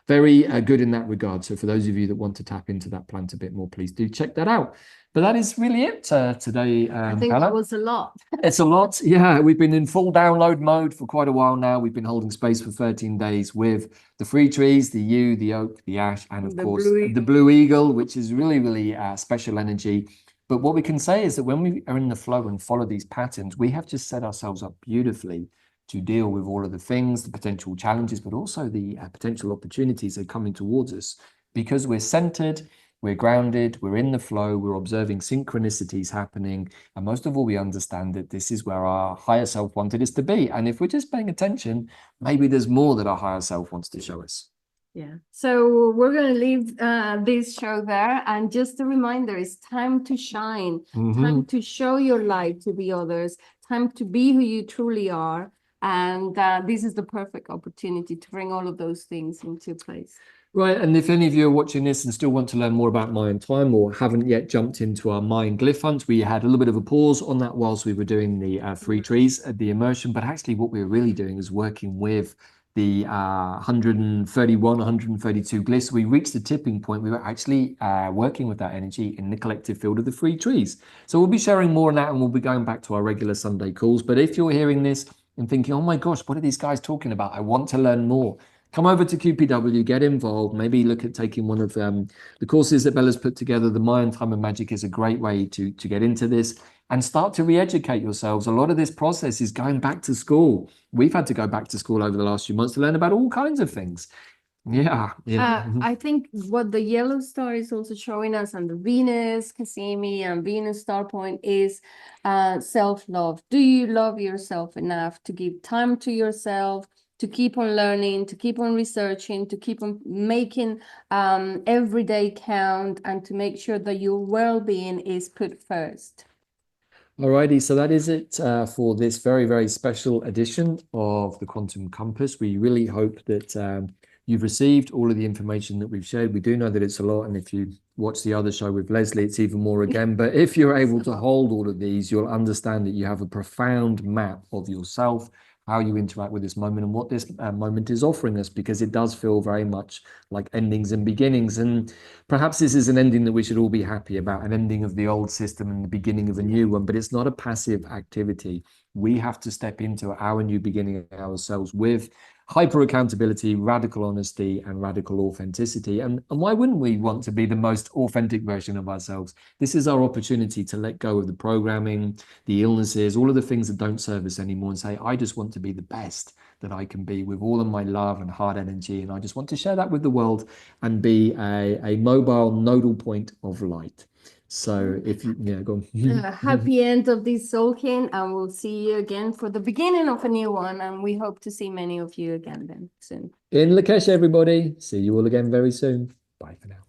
very good in that regard. So for those of you that want to tap into that plant a bit more, please do check that out. But that is really it today. I think Bella. that was a lot. It's a lot. Yeah, we've been in full download mode for quite a while now. We've been holding space for 13 days with the free trees, the yew, the oak, the ash, and of course the blue eagle, which is really, really special energy. But what we can say is that when we are in the flow and follow these patterns, we have just set ourselves up beautifully to deal with all of the things, the potential challenges, but also the potential opportunities that are coming towards us, because we're centered, we're grounded, we're in the flow, we're observing synchronicities happening, and most of all, we understand that this is where our higher self wanted us to be. And if we're just paying attention, maybe there's more that our higher self wants to show us. Yeah, so we're going to leave this show there. And just a reminder, it's time to shine, time to show your light to the others, time to be who you truly are. And this is the perfect opportunity to bring all of those things into place. Right, and if any of you are watching this and still want to learn more about Mayan time or haven't yet jumped into our Mayan glyph hunt, we had a little bit of a pause on that whilst we were doing the free trees, the immersion, but actually what we're really doing is working with the 131, 132 glyphs. We reached the tipping point. We were actually working with that energy in the collective field of the free trees. So we'll be sharing more on that, and we'll be going back to our regular Sunday calls. But if you're hearing this and thinking, oh my gosh, what are these guys talking about? I want to learn more. Come over to QPW, get involved, maybe look at taking one of the courses that Bella's put together. The Mayan Time and Magic is a great way to get into this and start to re-educate yourselves. A lot of this process is going back to school. We've had to go back to school over the last few months to learn about all kinds of things. Yeah. I think what the yellow star is also showing us, and the Venus, Cassimi, and Venus star point, is self-love. Do you love yourself enough to give time to yourself, to keep on learning, to keep on researching, to keep on making every day count, and to make sure that your well-being is put first? Alrighty, so that is it for this very, very special edition of the Quantum Compass. We really hope that you've received all of the information that we've shared. We do know that it's a lot, and if you watch the other show with Leslie, it's even more again. But if you're able to hold all of these, you'll understand that you have a profound map of yourself, how you interact with this moment, and what this moment is offering us, because it does feel very much like endings and beginnings. And perhaps this is an ending that we should all be happy about, an ending of the old system and the beginning of a new one, but it's not a passive activity. We have to step into our new beginning ourselves with hyper accountability, radical honesty, and radical authenticity. And why wouldn't we want to be the most authentic version of ourselves? This is our opportunity to let go of the programming, the illnesses, all of the things that don't serve us anymore, and say, I just want to be the best that I can be with all of my love and heart energy. And I just want to share that with the world and be a mobile nodal point of light. So if you, yeah, go on. Happy end of this Tzolkin, and we'll see you again for the beginning of a new one. And we hope to see many of you again then soon. In Lakesh, everybody. See you all again very soon. Bye for now.